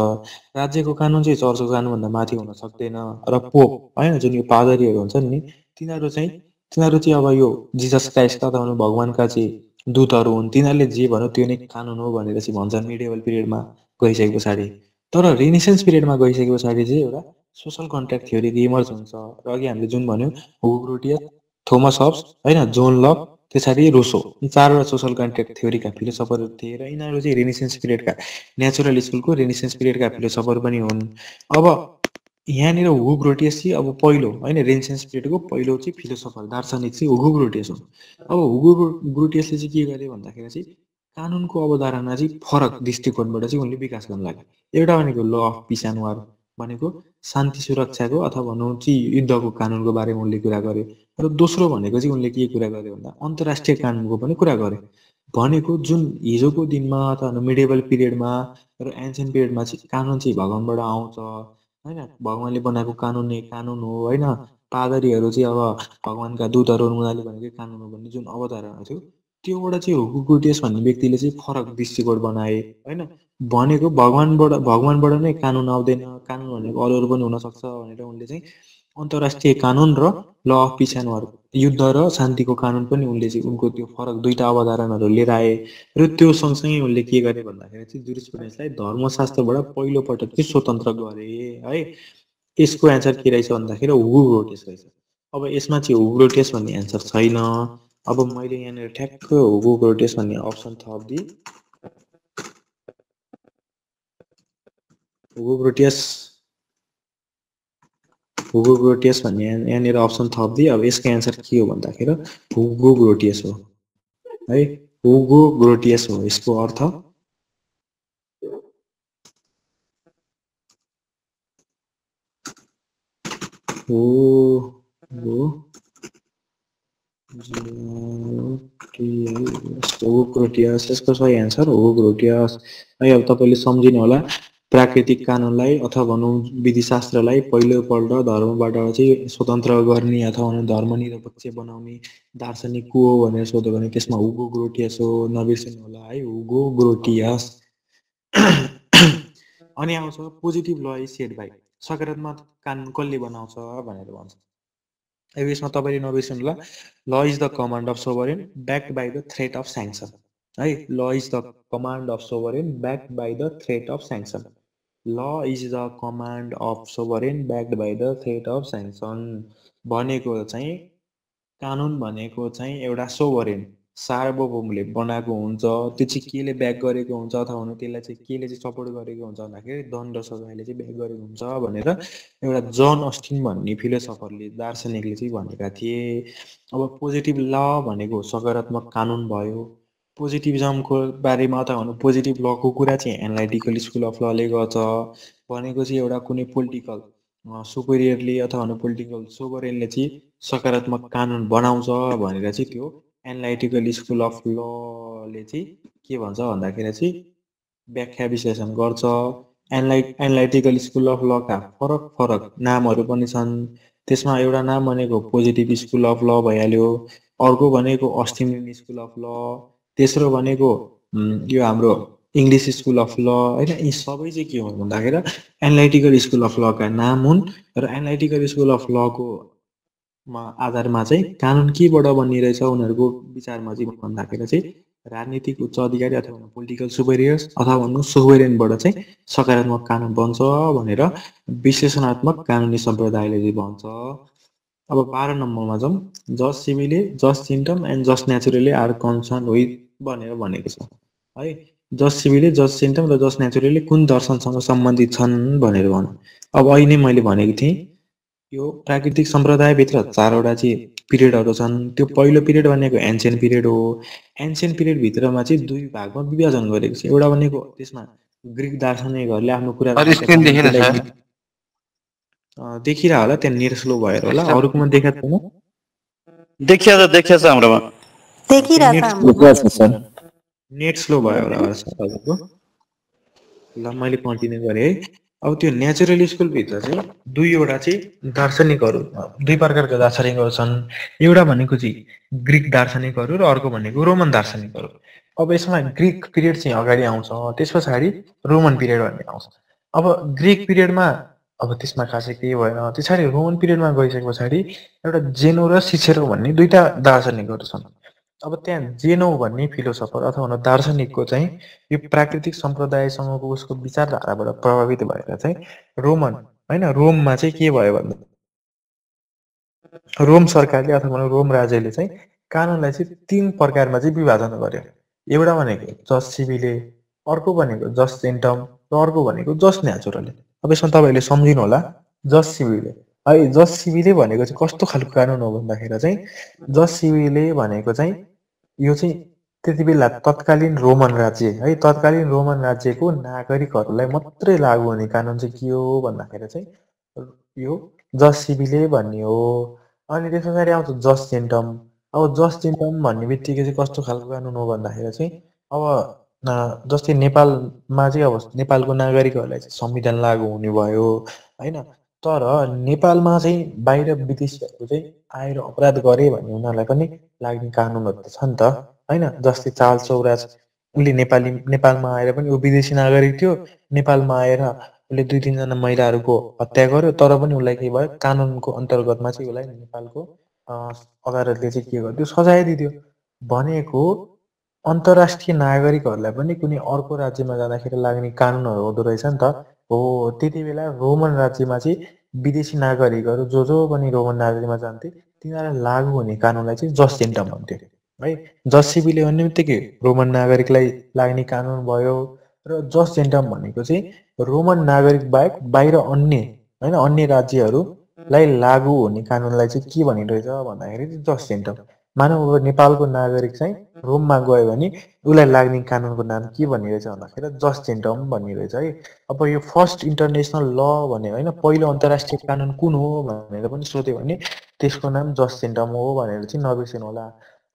राज्यको कानुन चाहिँ चर्चको कानुनभन्दा माथि हुन सक्दैन। र पोप होइन, जुन यो पादरीहरू हुन्छन् नि, तिनीहरू चाहिँ अब यो जिजस क्राइस्ट अथवा भगवानका चाहिँ दूतहरू हुन्, तिनीहरूले जे भन्यो त्यो नै कानुन हो भनेर चाहिँ भन्छन् मिडिएभल पिरियडमा गइसके पछाडि। तर रेनेसेन्स पिरियडमा गइसके पछाडि चाहिँ एउटा सोसल कन्ट्र्याक्ट थ्योरी इमर्ज हुन्छ। र अघि हामीले जुन भन्यौँ हुगो ग्रोटियस, थोमस हब्स होइन, जोन लक, त्यसरी रुसो, यी 4वटा सोसल कन्ट्र्याक्ट थ्योरीका फिलोसफरहरू थिए र यिनीहरू चाहिँ रेनेसेन्स पिरियडका, नेचुरल स्कुलको रेनेसेन्स पिरियडका फिलोसफर पनि हुन्। अब यहाँनिर हुगो ग्रोटियस चाहिँ अब पहिलो होइन, रेनेसेन्स पिरियडको पहिलो चाहिँ फिलोसफर दार्शनिक चाहिँ हुगो ग्रोटियस हो। अब हुगो ग्रोटियसले चाहिँ के गरे भन्दाखेरि चाहिँ कानुनको अवधारणा चाहिँ फरक दृष्टिकोणबाट चाहिँ उनले विकास गर्न लाग्यो। एउटा भनेको ल अफ पिस एन्ड वार भनेको शान्ति सुरक्षाको अथवा भनौँ चाहिँ युद्धको कानुनको बारेमा उनले कुरा गरे। र दोस्रो भनेको चाहिँ उनले के कुरा गरे भन्दा अन्तर्राष्ट्रिय कानुनको पनि कुरा गरे। भनेको जुन हिजोको दिनमा अथवा मिडिएभल पिरियडमा र एन्सियन्ट पिरियडमा चाहिँ कानुन चाहिँ भगवानबाट आउँछ होइन, भगवानले बनाएको कानुन नै कानुन हो होइन, पादरीहरू चाहिँ अब भगवानका दूतहरू उनीहरूले भनेकै कानुन हो भन्ने जुन अवधारणा थियो, त्योबाट चाहिँ हुगो ग्रोटियस भन्ने व्यक्तिले चाहिँ फरक दृष्टिकोण बनाए होइन। भनेको भगवानबाट नै कानुन आउँदैन, कानुन भनेको अरूहरू पनि हुनसक्छ भनेर उनले चाहिँ अन्तर्राष्ट्रिय कानुन र ल अफ पिस एन्ड वार, युद्ध र शान्तिको कानुन पनि उनले चाहिँ उनको त्यो फरक दुईटा अवधारणाहरू लिएर आए। र त्यो सँगसँगै उनले के गरे भन्दाखेरि चाहिँ जुरिस्प्रुडेन्सलाई धर्मशास्त्रबाट पहिलोपटक चाहिँ स्वतन्त्र गरे है। यसको एन्सर के रहेछ भन्दाखेरि हुगो ग्रोटियस रहेछ। अब यसमा चाहिँ हुगो ग्रोटियस भन्ने एन्सर छैन। अब मैले यहाँनिर ठ्याक्क हुगो ग्रोटियस भन्ने अप्सन थपिदिएँ। हुगो ग्रोटियस भन्ने यहाँनिर अप्सन थपिदिएँ। अब यसको एन्सर के हो भन्दाखेरि हुगो ग्रोटियस हो है, हुगो ग्रोटियस हो यसको अर्थ। हुगो ग्रोटियस यसको सही एन्सर हुगो ग्रोटियस है। अब तपाईँले सम्झिनु होला, प्राकृतिक कानुनलाई अथवा भनौँ विधिशास्त्रलाई पहिलोपल्ट धर्मबाट चाहिँ स्वतन्त्र गर्ने अथवा धर्मनिरपेक्ष बनाउने दार्शनिक को हो भनेर सोध्यो भने त्यसमा हुगो ग्रोटियस हो, नबिर्सिनु होला है, हुगो ग्रोटियस। अनि आउँछ पोजिटिभ ल इज सेड बाई, सकारात्मक कानुन कसले बनाउँछ भनेर भन्छ। अब यसमा तपाईँले नबिर्सिनु होला, law is the command of sovereign backed by the threat of sanction है, law is the command of sovereign backed by the threat of sanction. Law is the command of sovereign backed by the threat of sanction भनेको चाहिँ कानुन भनेको चाहिँ एउटा सोभरेन सार्वभौमले बनाएको हुन्छ। त्यो चाहिँ केले ब्याक गरेको हुन्छ अथवा त्यसलाई चाहिँ केले चाहिँ सपोर्ट गरेको हुन्छ भन्दाखेरि दण्ड सजायले चाहिँ ब्याक गरेको हुन्छ भनेर एउटा जन अस्टिन भन्ने फिलोसफरले, दार्शनिकले चाहिँ भनेका थिए। अब पोजिटिभ ल भनेको सकारात्मक कानुन भयो। पोजिटिभिजमको बारेमा अथवा भनौँ पोजिटिभ लको कुरा चाहिँ एनालाइटिकल स्कुल अफ लले गर्छ। भनेको चाहिँ एउटा कुनै पोलिटिकल सुपेरियरले अथवा पोलिटिकल सोभरेनले चाहिँ सकारात्मक कानुन बनाउँछ भनेर चाहिँ त्यो एनालाइटिकल स्कुल अफ लले चाहिँ के भन्छ भन्दाखेरि चाहिँ व्याख्या विश्लेषण गर्छ। एनालाइटिकल स्कुल अफ लका फरक नामहरू पनि छन्। त्यसमा एउटा नाम भनेको पोजिटिभ स्कुल अफ ल भइहाल्यो, अर्को भनेको अस्टिनियन स्कुल अफ ल, तेस्रो भनेको यो हाम्रो इङ्ग्लिस स्कुल अफ ल होइन, यी सबै चाहिँ के हो भन्दाखेरि एनालाइटिकल स्कुल अफ लका नाम हुन् र एनालाइटिकल स्कुल अफ लको आधारमा चाहिँ कानुन केबाट बनिरहेछ उनीहरूको विचारमा चाहिँ भन्दाखेरि चाहिँ राजनीतिक उच्च अधिकारी अथवा पोलिटिकल सुपेरियर्स अथवा भन्नु सोभरेनबाट चाहिँ सकारात्मक कानुन बन्छ भनेर विश्लेषणात्मक कानुनी सम्प्रदायले चाहिँ भन्छ। अब 12 नम्बरमा जाउँ, jus civile jus gentium and jus naturale are concern with भनेर भनेको छ है। जस्ट सिभिले जस्ट सिम्टम र जस्ट नेचुरली कुन दर्शनसँग सम्बन्धित छन् भनेर भनौँ। अब अहिले नै मैले भनेको थिएँ यो प्राकृतिक सम्प्रदायभित्र 4वटा चाहिँ पिरियडहरू छन्। त्यो पहिलो पिरियड भनेको एन्सियन्ट पिरियड हो। एन्सियन्ट पिरियडभित्रमा चाहिँ 2 भागमा विभाजन गरेको छ। एउटा भनेको त्यसमा ग्रिक दार्शनिकहरूले आफ्नो कुरा स्क्रिन देखिन सर, देखिरह होला, त्यहाँ नेट स्लो भएर होला, अरूकोमा देखाएको छैन? देखिया छ हाम्रोमा, नेट स्लो भयो होला हजुरको। ल मैले कन्टिन्यू गरेँ है। अब त्यो नेचुरल स्कुलभित्र चाहिँ 2वटा चाहिँ दार्शनिकहरू, 2 प्रकारका दार्शनिकहरू छन्। एउटा भनेको चाहिँ ग्रिक दार्शनिकहरू र अर्को भनेको रोमन दार्शनिकहरू। अब यसमा ग्रिक पिरियड चाहिँ अगाडि आउँछ, त्यस पछाडि रोमन पिरियड भन्ने आउँछ। अब ग्रिक पिरियडमा अब त्यसमा खासै केही भएन। त्यसरी रोमन पिरियडमा गइसके पछाडि एउटा जेनो र सिसेरो भन्ने 2टा दार्शनिकहरू छन्। अब त्यहाँ जेनो भन्ने फिलोसफर अथवा दार्शनिकको चाहिँ यो प्राकृतिक सम्प्रदायसँगको उसको विचारधाराबाट प्रभावित भएर चाहिँ रोमन होइन, रोममा चाहिँ के भयो भन्दा रोम सरकारले अथवा रोम राज्यले चाहिँ कानुनलाई चाहिँ 3 प्रकारमा चाहिँ विभाजन गर्यो। एउटा भनेको जस्ट सिभिले, अर्को भनेको जस्ट सेन्टम र अर्को भनेको जस्ट नेचुरली। अब यसमा तपाईँहरूले सम्झिनु होला जस्ट सिभिले है। जस्ट सिभिले भनेको चाहिँ कस्तो खालको कानुन हो भन्दाखेरि चाहिँ जस्ट सिभिले भनेको चाहिँ यो चाहिँ त्यति बेला तत्कालीन रोमन राज्य है, तत्कालीन रोमन राज्यको नागरिकहरूलाई मात्रै लागू हुने कानुन चाहिँ के हो भन्दाखेरि चाहिँ यो जस्ट सिभिले भन्ने हो। अनि त्यस पछाडि आउँछ जस्ट सेन्टम। अब जस्ट सेन्टम भन्ने बित्तिकै चाहिँ कस्तो खालको कानुन हो भन्दाखेरि चाहिँ अब जस्तै नेपालमा चाहिँ अब नेपालको नागरिकहरूलाई चाहिँ संविधान लागू हुने भयो होइन। तर नेपालमा चाहिँ बाहिर विदेशीहरू चाहिँ आएर अपराध गरे भने उनीहरूलाई पनि लाग्ने कानुनहरू त छ नि त होइन। जस्तै चार्ल्स चौराज, उसले नेपालमा आएर पनि ऊ विदेशी नागरिक थियो। नेपालमा आएर उसले 2-3 जना महिलाहरूको हत्या गर्यो, तर पनि उसलाई के भयो, कानुनको अन्तर्गतमा चाहिँ उसलाई नेपालको अदालतले चाहिँ के गरिदियो, सजाय दिदियो। भनेको अन्तर्राष्ट्रिय नागरिकहरूलाई पनि कुनै अर्को राज्यमा जाँदाखेरि लाग्ने कानुनहरू हुँदो रहेछ नि त। हो, त्यति बेला रोमन राज्यमा चाहिँ विदेशी नागरिकहरू जो पनि रोमन राज्यमा जान्थे तिनीहरूलाई लागू हुने कानुनलाई चाहिँ जस्ट सेन्टम भन्थ्यो है। जस्ट सिभिले भन्ने बित्तिकै रोमन नागरिकलाई लाग्ने कानुन भयो र जस्ट सेन्टम भनेको चाहिँ रोमन नागरिक बाहेक बाहिर अन्य होइन, अन्य राज्यहरूलाई लागू हुने कानुनलाई चाहिँ के भनिरहेछ भन्दाखेरि जस्ट सेन्टम। मानव अब नेपालको नागरिक चाहिँ रोममा गयो भने उसलाई लाग्ने कानुनको नाम के भनिरहेछ भन्दाखेरि जस्ट सेन्टम भनिरहेछ है। अब यो फर्स्ट इन्टरनेसनल ल भन्यो होइन, पहिलो अन्तर्राष्ट्रिय कानुन कुन हो भनेर पनि सोध्यो भने त्यसको नाम जस्ट सेन्टम हो भनेर चाहिँ नबिर्सिनु होला।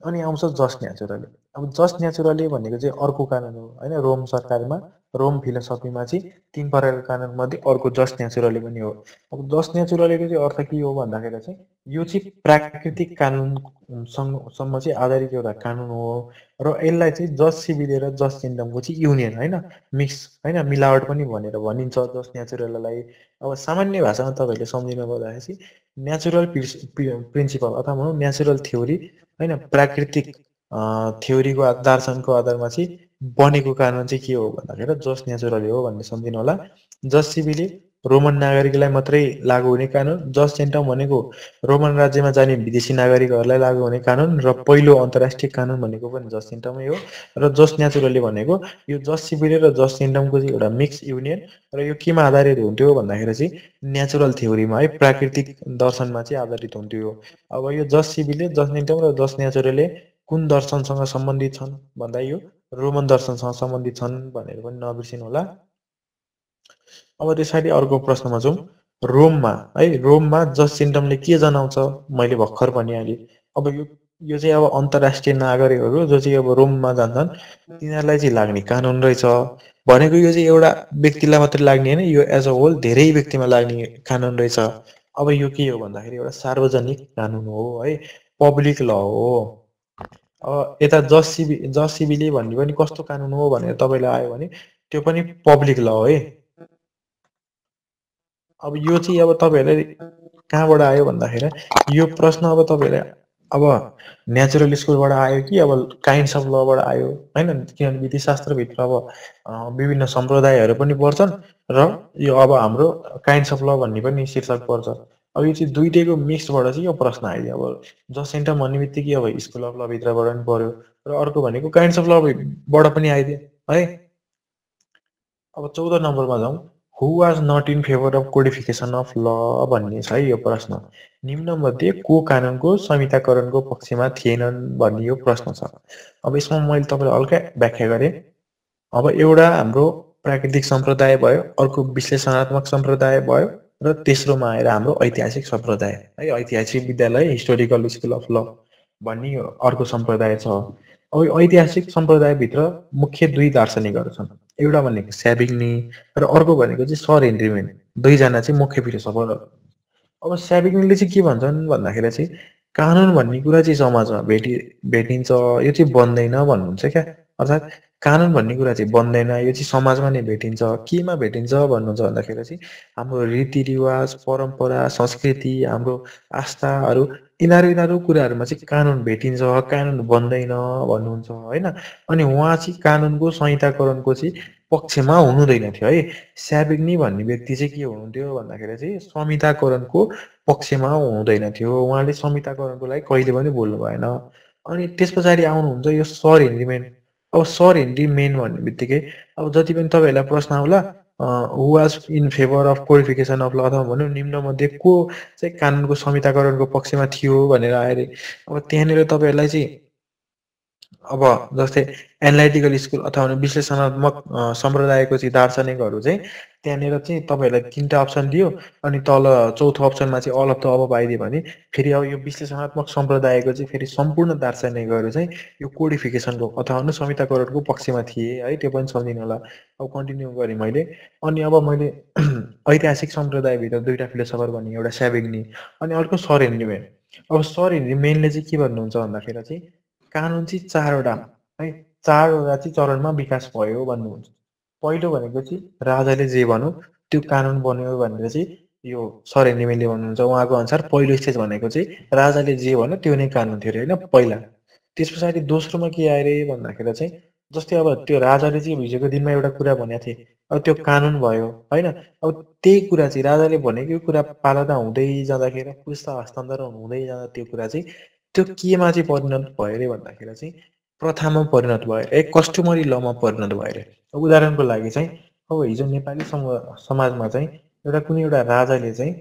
अनि आउँछ जस्ट नेचुरली। अब जस्ट नेचुरली भनेको चाहिँ अर्को कानुन हो होइन। रोम सरकारमा, रोम फिलोसफीमा चाहिँ 3 प्रकारको कानुनमध्ये अर्को जस्ट नेचुरली पनि हो। अब जस्ट नेचुरलीको चाहिँ अर्थ के हो भन्दाखेरि चाहिँ यो चाहिँ प्राकृतिक कानुनसँगसम्म चाहिँ आधारित एउटा कानुन हो र यसलाई चाहिँ जस्ट सिभिले र जस्ट सेन्टमको चाहिँ युनियन होइन, मिक्स होइन, मिलावट पनि भनेर भनिन्छ जस्ट नेचुरललाई। अब सामान्य भाषामा तपाईँहरूले सम्झिनु पर्दाखेरि नेचुरल प्रिन्सिपल अथवा भनौँ नेचुरल थ्योरी होइन, प्राकृतिक थ्योरीको दर्शनको आधारमा चाहिँ बनेको कानुन चाहिँ के हो भन्दाखेरि जस्ट नेचुरली हो भन्ने सम्झिनु होला। जस्ट सिभिले रोमन नागरिकलाई मात्रै लागू हुने कानुन, जस्ट सेन्टम भनेको रोमन राज्यमा जाने विदेशी नागरिकहरूलाई लागू हुने कानुन र पहिलो अन्तर्राष्ट्रिय कानुन भनेको पनि जस्ट सेन्टमै हो। र जस्ट नेचुरली भनेको यो जस्ट सिभिले र जस्ट सेन्टमको चाहिँ एउटा मिक्स युनियन र यो केमा आधारित हुन्थ्यो भन्दाखेरि चाहिँ नेचुरल थ्योरीमा है, प्राकृतिक दर्शनमा चाहिँ आधारित हुन्थ्यो। अब यो जस्ट सिभिले, जस्ट सेन्टम र जस्ट नेचुरली कुन दर्शनसँग सम्बन्धित छन् भन्दा यो रोमन दर्शनसँग सम्बन्धित छन् भनेर पनि नबिर्सिनु होला। अब त्यसरी अर्को प्रश्नमा जाउँ। रोममा है, रोममा जस्ट सेन्टमले के जनाउँछ मैले भर्खर भनिहालेँ। अब यो चाहिँ अब अन्तर्राष्ट्रिय नागरिकहरू जो चाहिँ अब रोममा जान्छन् तिनीहरूलाई चाहिँ लाग्ने कानुन रहेछ भनेको यो चाहिँ एउटा व्यक्तिलाई मात्रै लाग्ने होइन, यो एज अ होल धेरै व्यक्तिमा लाग्ने कानुन रहेछ। अब यो के हो भन्दाखेरि एउटा सार्वजनिक कानुन हो है, पब्लिक ल हो। अब यता जस सिभिली भन्ने पनि कस्तो कानुन हो भनेर तपाईँलाई आयो भने त्यो पनि पब्लिक ल हो है। अब यो चाहिँ अब तपाईँहरूलाई कहाँबाट आयो भन्दाखेरि यो प्रश्न अब तपाईँहरूलाई अब नेचुरल स्कुलबाट आयो कि अब काइन्ड्स अफ लबाट आयो होइन, किनभने विधिशास्त्रभित्र अब विभिन्न सम्प्रदायहरू पनि पर्छन् र यो अब हाम्रो काइन्ड्स अफ ल भन्ने पनि शीर्षक पर्छ। अब यो चाहिँ दुइटैको मिक्सबाट चाहिँ यो प्रश्न आइदियो। अब जसेन्टम भन्ने बित्तिकै अब स्कुल अफ लभित्रबाट पनि पऱ्यो र अर्को भनेको काइन्ड्स अफ लबाट पनि आइदियो है। अब 14 नम्बरमा जाउँ। Who was not in favour of codification of law भन्ने छ है यो प्रश्न। निम्नमध्ये को कानुनको संहिताकरणको पक्षमा थिएनन् भन्ने यो प्रश्न छ। अब यसमा मैले तपाईँलाई हल्का व्याख्या गरेँ। अब एउटा हाम्रो प्राकृतिक सम्प्रदाय भयो, अर्को विश्लेषणात्मक सम्प्रदाय भयो र तेस्रोमा आएर हाम्रो ऐतिहासिक सम्प्रदाय है, ऐतिहासिक विद्यालय हिस्टोरिकल स्कुल अफ ल भन्ने यो अर्को सम्प्रदाय छ। अब यो ऐतिहासिक सम्प्रदायभित्र मुख्य दुई दार्शनिकहरू छन्, एउटा भनेको स्याबिग्नी र अर्को भनेको चाहिँ सर हेनरी मेन। दुईजना चाहिँ मुख्य फिलोसफरहरू। अब स्याबिग्नीले चाहिँ के भन्छन् भन्दाखेरि चाहिँ कानुन भन्ने कुरा चाहिँ समाजमा भेटिन्छ, यो चाहिँ बन्दैन भन्नुहुन्छ क्या। अर्थात् कानुन भन्ने कुरा चाहिँ बन्दैन, यो चाहिँ समाजमा नै भेटिन्छ। केमा भेटिन्छ भन्नुहुन्छ भन्दाखेरि चाहिँ हाम्रो रीतिरिवाज, परम्परा, संस्कृति, हाम्रो आस्थाहरू, यिनीहरू कुराहरूमा चाहिँ कानुन भेटिन्छ, कानुन बन्दैन भन्नुहुन्छ होइन। अनि उहाँ चाहिँ कानुनको संहिताकरणको चाहिँ पक्षमा हुनुहुँदैन थियो है। स्याबिग्नी भन्ने व्यक्ति चाहिँ के हुनुहुन्थ्यो भन्दाखेरि चाहिँ संहिताकरणको पक्षमा हुनुहुँदैन थियो। उहाँले संहिताकरणको लागि कहिले पनि बोल्नु भएन। अनि त्यस पछाडि आउनुहुन्छ यो सर हेनरी मेन। अब सर हेनरी मेन भन्ने बित्तिकै अब जति पनि तपाईँहरूलाई प्रश्न आउला who was in favour of codification of law अथवा भनौँ निम्नमध्ये को चाहिँ कानुनको संहिताकरणको पक्षमा थियो भनेर आयो अरे। अब त्यहाँनिर तपाईँहरूलाई चाहिँ अब जस्तै एनालाइटिकल स्कुल अथवा विश्लेषणात्मक सम्प्रदायको चाहिँ दार्शनिकहरू चाहिँ त्यहाँनिर चाहिँ तपाईँहरूलाई तिनवटा अप्सन दियो। अनि तल चौथो अप्सनमा चाहिँ अल अफ द अब आइदियो भने फेरि अब यो विश्लेषणात्मक सम्प्रदायको चाहिँ फेरि सम्पूर्ण दार्शनिकहरू चाहिँ यो कोडिफिकेसनको अथवा संहिताकरणको पक्षमा थिए है। त्यो पनि सम्झिनु होला। अब कन्टिन्यू गरेँ मैले। अनि अब मैले ऐतिहासिक सम्प्रदायभित्र दुईवटा फिलोसफर भने एउटा स्याबिग्नी अनि अर्को सर हेनरी मेन। अब सर हेनरी मेनले चाहिँ के भन्नुहुन्छ भन्दाखेरि चाहिँ कानुन चाहिँ चारवटा है, चारवटा चाहिँ चरणमा विकास भयो भन्नुहुन्छ। पहिलो भनेको चाहिँ राजाले जे भन्यो त्यो कानुन बन्यो भनेर चाहिँ यो सर हेनरी मेनले भन्नुहुन्छ। उहाँको अनुसार पहिलो स्टेज भनेको चाहिँ राजाले जे भन्यो त्यो नै कानुन थियो अरे होइन पहिला। त्यस पछाडि दोस्रोमा के आयो अरे भन्दाखेरि चाहिँ जस्तै अब त्यो राजाले चाहिँ हिजोको दिनमा एउटा कुरा भनेको थिए, अब त्यो कानुन भयो होइन। अब त्यही कुरा चाहिँ राजाले भनेको कुरा पालना हुँदै जाँदाखेरि पुस्ता हस्तान्तरण हुँदै जाँदा त्यो कुरा चाहिँ त्यो केमा चाहिँ परिणत भयो अरे भन्दाखेरि चाहिँ प्रथामा परिणत भयो अरे, कस्टमरी लमा परिणत भयो अरे। उदाहरणको लागि चाहिँ अब हिजो नेपाली समाजमा चाहिँ कुनै एउटा राजाले चाहिँ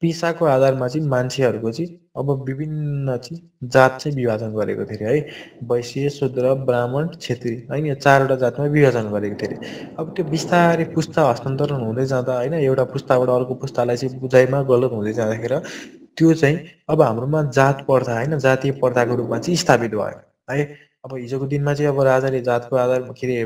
पेसाको आधारमा चाहिँ मान्छेहरूको चाहिँ अब विभिन्न चाहिँ जात चाहिँ विभाजन गरेको थियो अरे है। वैश्य, शूद्र, ब्राह्मण, क्षेत्री होइन, यो चारवटा जातमा विभाजन गरेको थियो अरे। अब त्यो बिस्तारै पुस्ता हस्तान्तरण हुँदै जाँदा होइन, एउटा पुस्ताबाट अर्को पुस्तालाई चाहिँ बुझाइमा गलत हुँदै जाँदाखेरि त्यो चाहिँ अब हाम्रोमा जात प्रथा होइन, जातीय प्रथाको रूपमा चाहिँ स्थापित भयो है। अब हिजोको दिनमा चाहिँ अब राजाले जातको आधारमा के अरे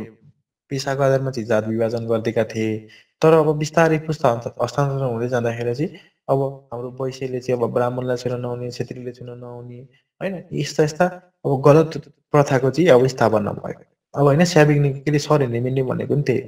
पेसाको आधारमा चाहिँ जात विभाजन गरिदिएका थिए। तर अब बिस्तारै पुस्ता हस्तान्तरण हुँदै जाँदाखेरि चाहिँ अब हाम्रो वैश्यले चाहिँ अब ब्राह्मणलाई छुन नहुने, क्षेत्रीले छुन नहुने होइन, यस्ता यस्ता अब गलत प्रथाको चाहिँ अब स्थापना भयो। अब होइन स्याबिग्नी के अरे सर हेनरी मेनले भनेको पनि त्यही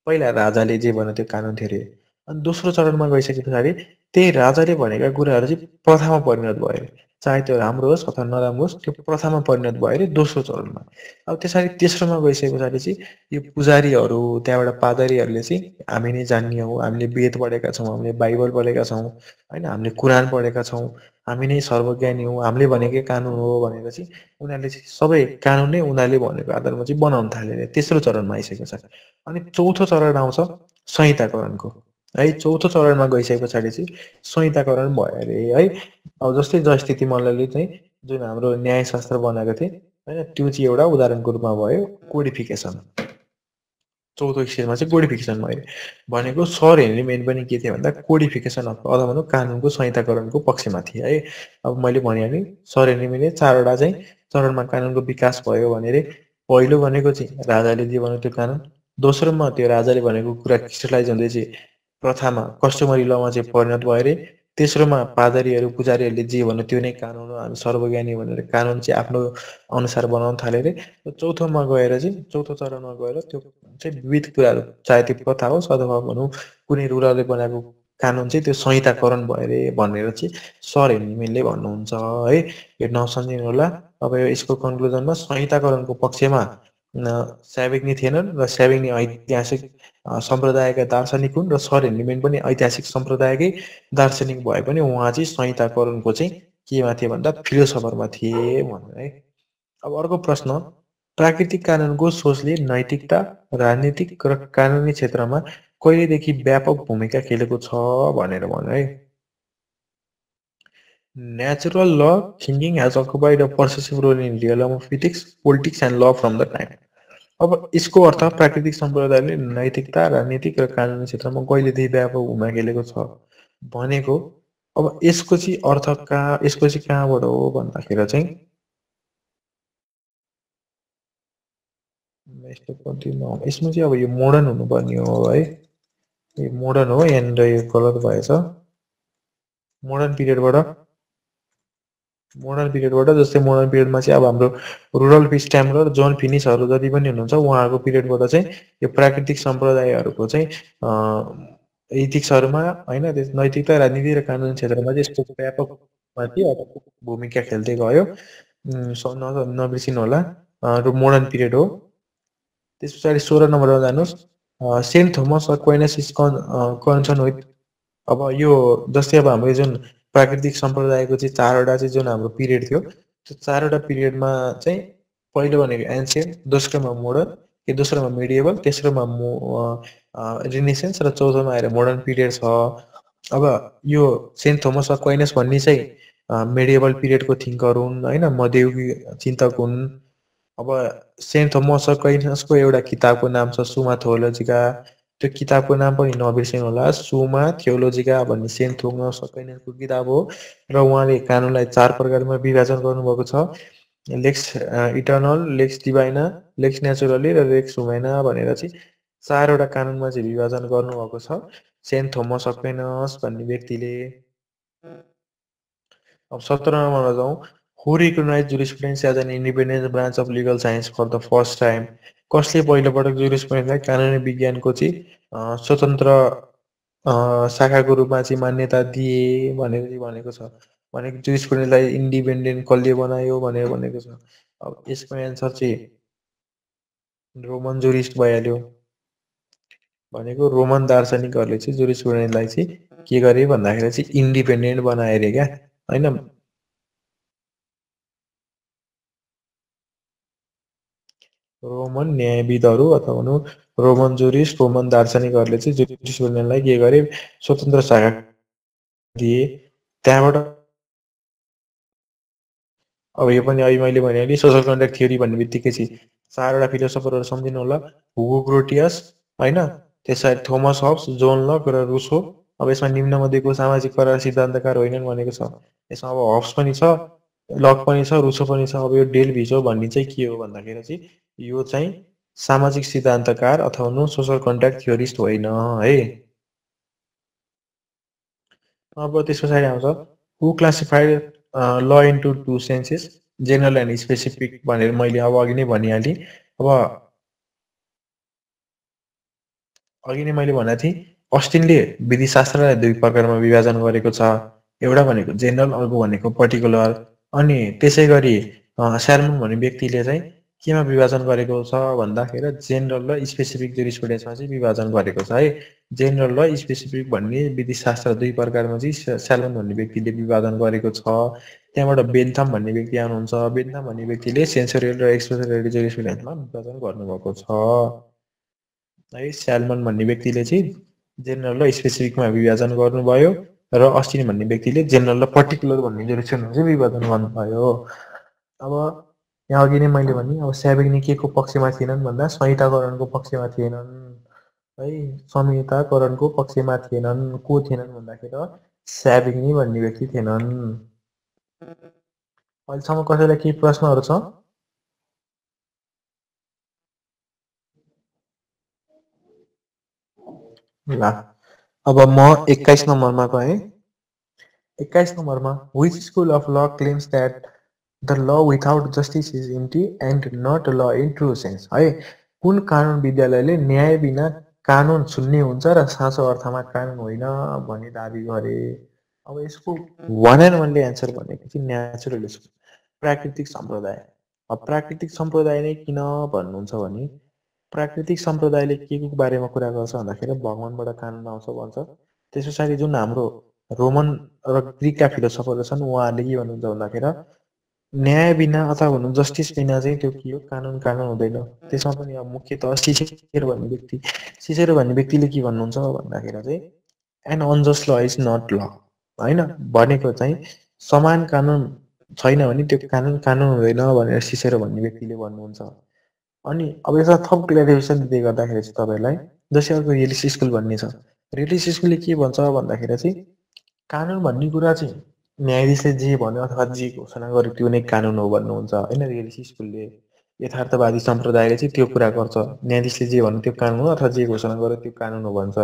पहिला राजाले जे भन्यो त्यो कानुन थियो अरे। अनि दोस्रो चरणमा गइसके पछाडि त्यही राजाले भनेका कुराहरू चाहिँ प्रथामा परिणत भयो अरे। चाहे त्यो राम्रो होस् अथवा नराम्रो होस् त्यो प्रथामा परिणत भयो अरे दोस्रो चरणमा। अब त्यसरी तेस्रोमा गइसके पछाडि चाहिँ यो पुजारीहरू त्यहाँबाट पादरीहरूले चाहिँ हामी नै जान्ने हौ, हामीले वेद पढेका छौँ, हामीले बाइबल पढेका छौँ होइन, हामीले कुरान पढेका छौँ, हामी नै सर्वज्ञानी हौँ, हामीले भनेकै कानुन हो भनेर चाहिँ उनीहरूले चाहिँ सबै कानुन नै उनीहरूले भनेको आधारमा चाहिँ बनाउन थाले अरे। तेस्रो चरणमा आइसकेको छ। अनि चौथो चरण आउँछ संहिताकरणको है। चौथो चरणमा गइसके पछाडि चाहिँ संहिताकरण भयो अरे है। अब जस्तै जयस्थिति मल्लले चाहिँ जुन हाम्रो न्यायशास्त्र बनाएको थिए होइन, त्यो चाहिँ एउटा उदाहरणको रूपमा भयो कोडिफिकेसन। चौथो स्टेजमा चाहिँ कोडिफिकेसन भयो भनेको सर हेनरी मेन पनि के थियो भन्दा कोडिफिकेसन अथवा भनौँ कानुनको संहिताकरणको पक्षमा थिए है। अब मैले भने सर हेनरी मेनले चारवटा चाहिँ चरणमा कानुनको विकास भयो भने पहिलो भनेको चाहिँ राजाले जे भन्यो त्यो कानुन, दोस्रोमा त्यो राजाले भनेको कुरा क्रिस्टलाइज हुँदै चाहिँ प्रथामा कस्टमरी लमा चाहिँ परिणत भयो अरे, तेस्रोमा पादरीहरू पुजारीहरूले जे भन्यो त्यो नै कानुन हो, हामी सर्वज्ञानी भनेर कानुन चाहिँ आफ्नो अनुसार बनाउन थाले रे। चौथोमा गएर चाहिँ चौथो चरणमा गएर त्यो चाहिँ विविध कुराहरू चाहे त्यो प्रथा होस् अथवा भनौँ कुनै रुलरले बनाएको कानुन चाहिँ त्यो संहिताकरण भयो अरे भनेर चाहिँ सर हेनिमेनले भन्नुहुन्छ है। यो नसम्झिनु होला। अब यसको कन्क्लुजनमा संहिताकरणको पक्षमा स्याबिग्नी थिएनन् र स्याबिग्नी ऐतिहासिक सम्प्रदायका दार्शनिक हुन् र सर हेनिमेन पनि ऐतिहासिक सम्प्रदायकै दार्शनिक भए पनि उहाँ चाहिँ संहिताकरणको चाहिँ केमा थिए भन्दा फिलोसफरमा थिए भनेर है। अब अर्को प्रश्न, प्राकृतिक कानुनको सोचले नैतिकता, राजनीतिक र कानुनी क्षेत्रमा कहिलेदेखि व्यापक भूमिका खेलेको छ भनेर भन्यो है। Natural law thinking has occupied a pervasive role in realm of ethics, politics and law from the time. अब यसको अर्थ प्राकृतिक सम्प्रदायले नैतिकता, राजनीतिक र कानुनी क्षेत्रमा कहिलेदेखि व्यापक भूमिका खेलेको छ भनेको। अब यसको चाहिँ अर्थ यसको चाहिँ कहाँबाट हो भन्दाखेरि चाहिँ यसमा चाहिँ अब यो मोडर्न हुनुपर्ने हो है। यो मोडर्न हो, यहाँनिर यो गलत भएछ। मोडर्न पिरियडबाट जस्तै मोडर्न पिरियडमा चाहिँ अब हाम्रो रुरल पिस टाइम र जोन फिनिसहरू जति पनि हुनुहुन्छ उहाँहरूको पिरियडबाट चाहिँ यो प्राकृतिक सम्प्रदायहरूको चाहिँ इथिक्सहरूमा होइन नैतिकता, राजनीति र कानुनी क्षेत्रमा चाहिँ यस्तो व्यापकमा चाहिँ भूमिका खेल्दै गयो। नबिर्सिनु होला, मोडर्न पिरियड हो। त्यस पछाडि 16 नम्बरमा जानुहोस्, saint Thomas Aquinas is concern with. अब यो जस्तै अब हाम्रो जुन प्राकृतिक सम्प्रदायको चाहिँ चारवटा चाहिँ जुन हाम्रो पिरियड थियो त्यो चारवटा पिरियडमा चाहिँ पहिलो भनेको एन्सियन्ट, दोस्रोमा मोडर्न, दोस्रोमा मिडिएबल, तेस्रोमा रिनेसेन्स र चौथोमा आएर मोडर्न पिरियड छ। अब यो सेन्ट थोमस एक्वाइनस भन्ने चाहिँ मिडिएबल पिरियडको थिङ्कर हुन् होइन, मध्ययुगी चिन्तक हुन्। अब सेन्ट थोमस एक्वाइनसको एउटा किताबको नाम छ सुमा थियोलोजिका। त्यो किताबको नाम पनि नबिर्सिनु होला, सुमा थियोलोजिका भन्ने सेन्ट थोमस एक्वाइनसको किताब हो र उहाँले कानुनलाई 4 प्रकारमा विभाजन गर्नुभएको छ, lex eternal, lex divina, lex naturalis र लेक्स ह्युमेना भनेर चाहिँ 4वटा कानुनमा चाहिँ विभाजन गर्नुभएको छ सेन्ट थोमस एक्वाइनस भन्ने व्यक्तिले। अब 17 नम्बरमा जाउँ, who recognize jurisprudence as an independent branch of legal science for the first time. कसले पहिलोपटक जुरिस्प्रुडेन्सलाई कानुनी विज्ञानको चाहिँ स्वतन्त्र शाखाको रूपमा चाहिँ मान्यता दिए भनेर चाहिँ भनेको छ। भनेको जुरिस्प्रुडेन्सलाई इन्डिपेन्डेन्ट कसले बनायो भनेर भनेको छ। अब यसको एन्सर चाहिँ रोमन जुरिस्ट भइहाल्यो। भनेको रोमन दार्शनिकहरूले चाहिँ जुरिस्प्रुडेन्सलाई चाहिँ के गरे भन्दाखेरि चाहिँ इन्डिपेन्डेन्ट बनाए अरे क्या होइन। रोमन न्यायविदहरू अथवा भनौँ रोमन जुरिस्ट, रोमन दार्शनिकहरूले चाहिँ जुरिस्प्रुडेन्सलाई के गरे, स्वतन्त्र शाखा दिए। त्यहाँबाट अब यो पनि अहिले मैले भने सोसल कन्ट्र्याक्ट थ्योरी भन्ने बित्तिकै चाहिँ 4वटा फिलोसफरहरू सम्झिनु होला, हुगो ग्रोटियस होइन, त्यसरी थोमस हब्स, जोन लक र रुसो। अब यसमा निम्न मध्येको सामाजिक करार सिद्धान्तकार होइनन् भनेको छ। यसमा अब हब्स पनि छ, लक पनि छ, रुसो पनि छ। अब यो डेल भिजो भन्ने चाहिँ के हो भन्दाखेरि चाहिँ यो चाहिँ सामाजिक सिद्धान्तकार अथवा सोसल कन्ट्र्याक्ट थ्योरिस्ट होइन है। अब त्यस पछाडि आउँछ, हु क्लासिफाइड ल into 2 census, general and specific भनेर मैले अब अघि नै भनिहालेँ। अब अघि नै मैले भनेको थिएँ अस्टिनले विधिशास्त्रलाई 2 प्रकारमा विभाजन गरेको छ, एउटा भनेको जेनरल, अर्को भनेको पर्टिकुलर। अनि त्यसै गरी स्याल्मन भन्ने व्यक्तिले चाहिँ केमा विभाजन गरेको छ भन्दाखेरि जेनरल र स्पेसिफिक जुरिस्प्रुडेन्समा चाहिँ विभाजन गरेको छ है। जेनरल र स्पेसिफिक भन्ने विधिशास्त्र 2 प्रकारमा चाहिँ स्याल्मन भन्ने व्यक्तिले विभाजन गरेको छ। त्यहाँबाट बेन्थम भन्ने व्यक्ति आउनुहुन्छ, बेन्थम भन्ने व्यक्तिले सेन्सोरियल र एक्सपोजरियल जुरिस्प्रुडेन्समा विभाजन गर्नुभएको छ है। स्याल्मन भन्ने व्यक्तिले चाहिँ जेनरल र स्पेसिफिकमा विभाजन गर्नुभयो र अस्टिन भन्ने व्यक्तिले जेनरल र पर्टिकुलर भन्ने जुरिस्प्रुडेन्समा चाहिँ विभाजन गर्नुभयो। अब यहाँ अघि नै मैले भने अब स्याबिग्नी के को पक्षमा थिएनन् भन्दा संहिताकरणको पक्षमा थिएनन् है, संहिताकरणको पक्षमा थिएनन्। को थिएनन् भन्दाखेरि स्याबिग्नी भन्ने व्यक्ति थिएनन्। अहिलेसम्म कसैलाई केही प्रश्नहरू छ? ल अब म 21 नम्बरमा गएँ। 21 नम्बरमा which school of law claims that the law without justice is empty and not law in true sense है कुन कानुन विद्यालयले न्याय बिना कानुन शून्य हुन्छ र साँचो अर्थमा कानुन होइन भनी दाबी गरे अब यसको वान एन्ड ओन्ली एन्सर भनेको चाहिँ नेचुरलिस्ट प्राकृतिक सम्प्रदाय अब प्राकृतिक सम्प्रदाय नै किन भन्नुहुन्छ भने प्राकृतिक सम्प्रदायले के को बारेमा कुरा गर्छ भन्दाखेरि भगवानबाट कानुन आउँछ भन्छ त्यस पछाडि जुन हाम्रो रोमन र ग्रिकका फिलोसफरहरू छन् उहाँहरूले के भन्नुहुन्छ भन्दाखेरि न्याय बिना अथवा भनौँ जस्टिस बिना चाहिँ त्यो के हो कानुन कानुन हुँदैन त्यसमा पनि अब मुख्यतः सिसेरो भन्ने व्यक्तिले के भन्नुहुन्छ भन्दाखेरि चाहिँ एन अनजस्ट ल इज नट ल होइन भनेको चाहिँ समान कानुन छैन भने त्यो कानुन कानुन हुँदैन भनेर सिसेरो भन्ने व्यक्तिले भन्नुहुन्छ अनि अब यसमा थप क्ल्यारिफिकेसन दिँदै गर्दाखेरि चाहिँ तपाईँलाई जस्तै अर्को रियलिस्ट स्कुल भन्ने छ रियलिस्ट स्कुलले के भन्छ भन्दाखेरि चाहिँ कानुन भन्ने कुरा चाहिँ न्यायाधीशले जे भन्यो अथवा जे घोषणा गर्यो त्यो नै कानुन हो भन्नुहुन्छ होइन रियलिस्ट स्कुलले यथार्थवादी सम्प्रदायले चाहिँ त्यो कुरा गर्छ न्यायाधीशले जे भन्यो त्यो कानुन हो अथवा जे घोषणा गर्यो त्यो कानुन हो भन्छ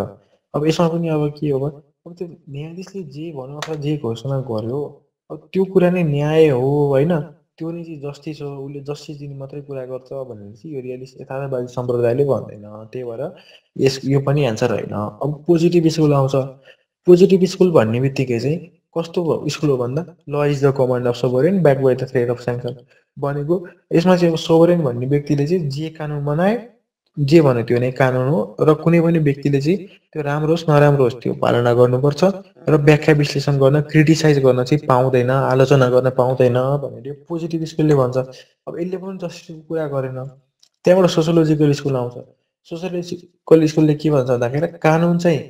अब यसमा पनि अब के हो अब त्यो न्यायाधीशले जे भन्यो अथवा जे घोषणा गर्यो अब त्यो कुरा नै न्याय हो होइन त्यो नै चाहिँ जस्टिस हो उसले जस्टिस दिने मात्रै कुरा गर्छ भनेपछि यो रियलिस्ट यथार्थवादी सम्प्रदायले भन्दैन त्यही भएर यो पनि एन्सर होइन अब पोजिटिभ स्कुल आउँछ पोजिटिभ स्कुल भन्ने बित्तिकै चाहिँ कस्तो स्कुल हो भन्दा law is the command of sovereign back by the thread of sanction भनेको यसमा चाहिँ अब सोभरेन भन्ने व्यक्तिले चाहिँ जे कानुन बनाए जे भन्यो त्यो नै कानुन हो र कुनै पनि व्यक्तिले चाहिँ त्यो राम्रो होस् नराम्रो होस् त्यो पालना गर्नुपर्छ र व्याख्या विश्लेषण गर्न क्रिटिसाइज गर्न चाहिँ पाउँदैन आलोचना गर्न पाउँदैन भनेर यो पोजिटिभ स्कुलले भन्छ अब यसले पनि जस्टिसको कुरा गरेन त्यहाँबाट सोसियोलोजिकल स्कुल आउँछ सोसियोलोजिकल स्कुलले के भन्छ भन्दाखेरि कानुन चाहिँ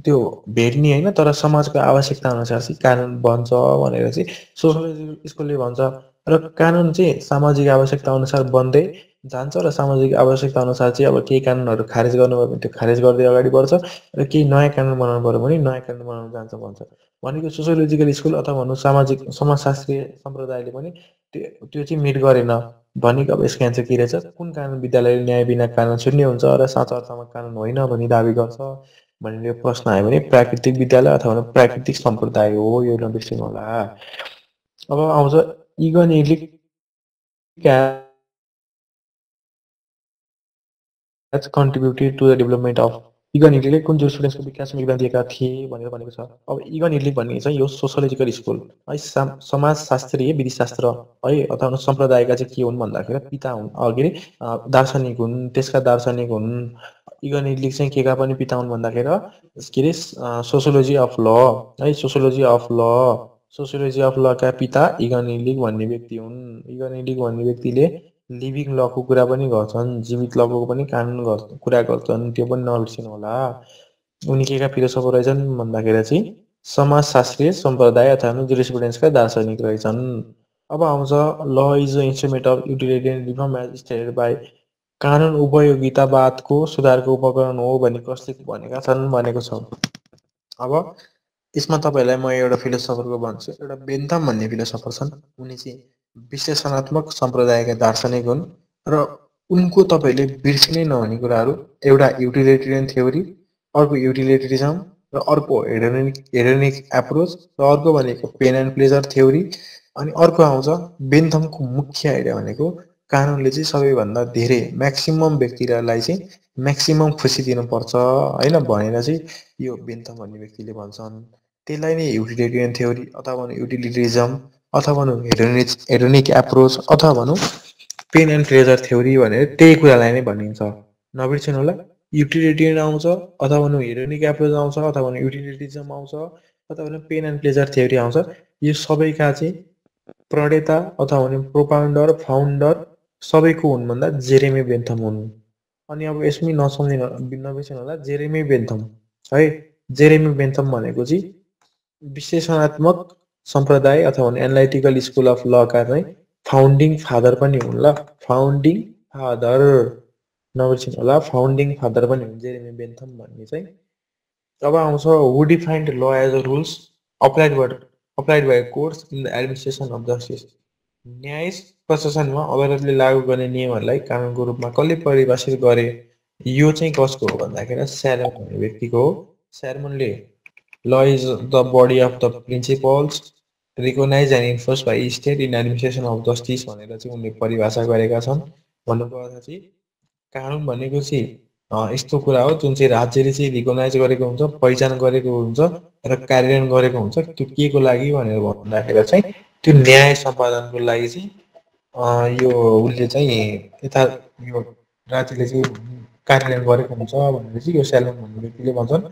त्यो भेट्ने होइन तर समाजको आवश्यकता अनुसार चाहिँ कानुन बन्छ भनेर चाहिँ सोसियोलोजिकल स्कुलले भन्छ र कानुन चाहिँ सामाजिक आवश्यकता अनुसार बन्दै जान्छ र सामाजिक आवश्यकता अनुसार चाहिँ अब केही कानुनहरू खारेज गर्नुभयो भने त्यो खारेज गर्दै अगाडि बढ्छ र केही नयाँ कानुन बनाउनु पऱ्यो भने नयाँ कानुन बनाउन जान्छ भन्छ भनेको सोसियोलोजिकल स्कुल अथवा भनौँ सामाजिक समाजशास्त्रीय सम्प्रदायले पनि त्यो चाहिँ मिट गरेन भनेको अब यसको एन्सर के रहेछ कुन कानुन विद्यालयले न्याय बिना कानुन शून्य हुन्छ र साँचो अर्थमा कानुन होइन भनी दाबी गर्छ भनेर प्रश्न आयो भने प्राकृतिक विद्यालय अथवा प्राकृतिक सम्प्रदाय हो यो नबिर्सिनु होला अब आउँछ Eugen Ehrlich has contributed to the development of Eugen हिटले कुन जुरिस्प्रुडेन्सको विकासमा योगदान दिएका थिए भनेर भनेको छ अब इगन हिटले भन्ने चाहिँ यो सोसियोलोजिकल स्कुल है समाजशास्त्रीय विधिशास्त्र है अथवा सम्प्रदायका चाहिँ के हुन् भन्दाखेरि पिता हुन् अघि दार्शनिक हुन् त्यसका दार्शनिक हुन् इगन हिटले चाहिँ केका पनि पिता हुन् भन्दाखेरि के अरे सोसियोलोजी अफ ल है सोसियोलोजी अफ लका पिता इगन हिटले भन्ने व्यक्ति हुन् इगन हिटले भन्ने व्यक्तिले लिभिङ लको कुरा पनि गर्छन् जीवित लको पनि कानुन कुरा गर्छन् त्यो पनि नबिर्सिनु होला उनी केका फिलोसफर रहेछन् भन्दाखेरि चाहिँ समाजशास्त्रीय सम्प्रदाय अथवा जुरिस्प्रुडेन्सका दार्शनिक रहेछन् अब आउँछ law is a instrument of utilitarian reform as stated by कानुन उपयोगितावादको सुधारको उपकरण हो भनी कसले भनेका छन् भनेको छ अब यसमा तपाईँलाई म एउटा फिलोसफरको भन्छु एउटा बेन्थम भन्ने फिलोसफर छन् उनी चाहिँ विश्लेषणात्मक सम्प्रदायका दार्शनिक हुन् र उनको तपाईँले बिर्सिनै नहुने कुराहरू एउटा युटिलिटेरियन थ्योरी अर्को युटिलिटेरिजम र अर्को हेडोनिक एप्रोच र अर्को भनेको पेन एन्ड प्लेजर थ्योरी अनि अर्को आउँछ बेन्थमको मुख्य आइडिया भनेको कानुनले चाहिँ सबैभन्दा धेरै म्याक्सिमम व्यक्तिलाई चाहिँ म्याक्सिमम खुसी दिनुपर्छ होइन भनेर चाहिँ यो बेन्थम भन्ने व्यक्तिले भन्छन् त्यसलाई नै युटिलिटेरियन थ्योरी अथवा युटिलिटरिजम अथवा भनौँ हेडोनिक एप्रोच अथवा भनौँ पेन एन्ड प्लेजर थ्योरी भनेर त्यही कुरालाई नै भनिन्छ नबिर्सिनु होला युटिलिटेरियन आउँछ अथवा भनौँ हेडोनिक एप्रोच आउँछ अथवा भनौँ युटिलिटरिजम आउँछ अथवा भनौँ पेन एन्ड प्लेजर थ्योरी आउँछ यो सबैका चाहिँ प्रणेता अथवा भनौँ प्रोपाउन्डर फाउन्डर सबैको हुन् भन्दा जेरेमी बेन्थम हुन् अनि अब यसमै नबिर्सिनु होला जेरेमी बेन्थम है जेरेमी बेन्थम भनेको चाहिँ विश्लेषणात्मक सम्प्रदाय अथवा एनालाइटिकल स्कुल अफ लका चाहिँ फाउन्डिङ फादर पनि हुन् ल फाउन्डिङ फादर नबिर्सिनु होला फाउन्डिङ फादर पनि हुन् जेरेमी बेन्थम भन्ने चाहिँ अब आउँछ who defined law as a rules applied by courts in the administration of justice न्यायिक प्रशासनमा अदालतले लागू गर्ने नियमहरूलाई कानुनको रूपमा कसले परिभाषित गरे यो चाहिँ कसको हो भन्दाखेरि स्यालमन भन्ने व्यक्तिको हो स्यालमनले Law is the body of the principles recognized and enforced by state in administration of justice भनेर चाहिँ उनले परिभाषा गरेका छन्। भन्नुको अर्थ चाहिँ कानुन भनेको चाहिँ यस्तो कुरा हो जुन चाहिँ राज्यले चाहिँ रिकगनाइज गरेको हुन्छ, पहिचान गरेको हुन्छ र कार्यान्वयन गरेको हुन्छ। त्यो के को लागि भनेर भन्दाखेरि चाहिँ त्यो न्याय सम्पादनको लागि चाहिँ यो उसले चाहिँ यता यो राज्यले चाहिँ कार्यान्वयन गरेको हुन्छ भनेर चाहिँ यो स्याल्मन भन्ने व्यक्तिले भन्छन्।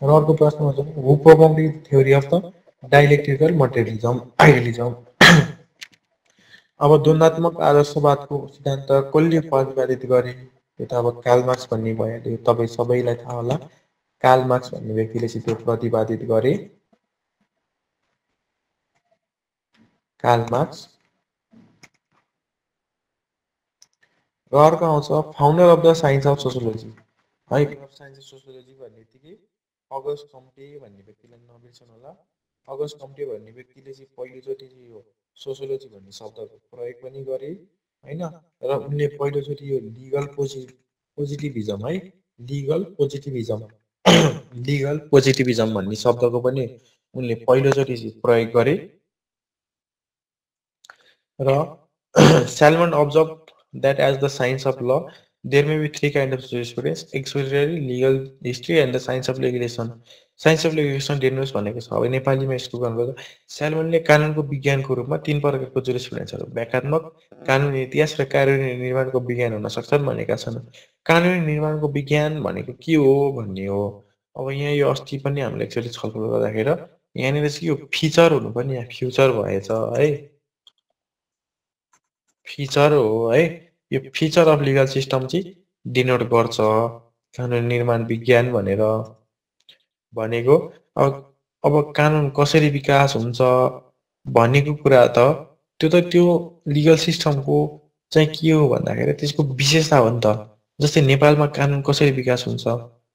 र अर्को प्रश्नमा चाहिँ हु प्रोपोगेटेड थ्योरी अफ द डाइलेक्ट्रिकल मटेरियलिजम आइडियलिजम। अब द्वन्द्वात्मक आदर्शवादको सिद्धान्त कसले प्रतिपादित गरे? यो त अब कार्ल मार्क्स भन्ने भइहाल्यो, तपाईँ सबैलाई थाहा होला। कार्ल मार्क्स भन्ने व्यक्तिले चाहिँ त्यो प्रतिपादित गरे। Karl Marx. र अर्को आउँछ founder of the science of sociology है। साइन्स अफ सोसियोलोजी भन्ने बित्तिकै अगस्ट कम्टे भन्ने व्यक्तिलाई नबिर्सनु होला। अगस्ट कम्टे भन्ने व्यक्तिले चाहिँ पहिलोचोटि यो सोसियोलोजी भन्ने शब्दको प्रयोग पनि गरे हैन। र उनले पहिलोचोटि यो लिगल पोजिटिभिजम है, लिगल पोजिटिभिजम भन्ने शब्दको पनि उनले पहिलोचोटि प्रयोग गरे। र स्याल्मन observe that as the science of law there may be three kinds of jurisprudence: expository, legal history and the science of legislation. Science of legislation दिनुहोस् भनेको छ। अब नेपालीमा यसको गर्नुपर्दा स्याल्मनले कानुनको विज्ञानको रूपमा तीन प्रकारको जुरिस्प्रुडेन्सहरू व्याख्यात्मक, कानुनी इतिहास र कानुनी निर्माणको विज्ञान हुन सक्छन् भनेका छन्। कानुनी निर्माणको विज्ञान भनेको के हो भन्ने हो। अब यहाँ यो अस्ति पनि हामीले एक्चुअली छलफल गर्दाखेरि यहाँनिर चाहिँ यो फिचर हुनु पनि यहाँ फ्युचर भएछ है, फिचर हो है। यो फिचर अफ लिगल सिस्टम चाहिँ डिनोट गर्छ कानुन निर्माण विज्ञान भनेर भनेको। अब कानुन कसरी विकास हुन्छ भनेको कुरा त त्यो लिगल सिस्टमको चाहिँ के हो भन्दाखेरि त्यसको विशेषता हो नि त। जस्तै नेपालमा कानुन कसरी विकास हुन्छ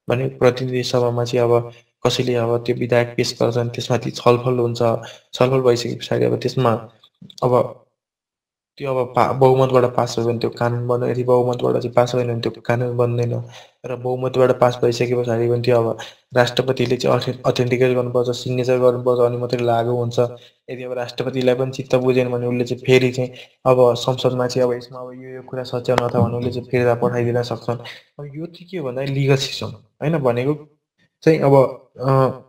भने प्रतिनिधि सभामा चाहिँ अब कसैले अब त्यो विधेयक पेश गर्छन्, त्यसमाथि छलफल हुन्छ। छलफल भइसके पछाडि अब त्यसमा अब त्यो अब बहुमतबाट पास भयो भने त्यो कानुन बन्यो, यदि बहुमतबाट चाहिँ पास भएन भने त्यो कानुन बन्दैन। र बहुमतबाट पास भइसके पछाडि पनि त्यो अब राष्ट्रपतिले चाहिँ अथेन्टिकेट गर्नुपर्छ, सिग्नेचर गर्नुपर्छ, अनि मात्रै लागु हुन्छ। यदि अब राष्ट्रपतिलाई पनि चित्त बुझेन भने उसले चाहिँ फेरि चाहिँ अब संसदमा चाहिँ अब यसमा अब यो कुरा सच्याउन अथवा भने उसले चाहिँ फिर्ता पठाइदिन सक्छन्। अब यो चाहिँ के भन्दा लिगल सिस्टम होइन भनेको चाहिँ अब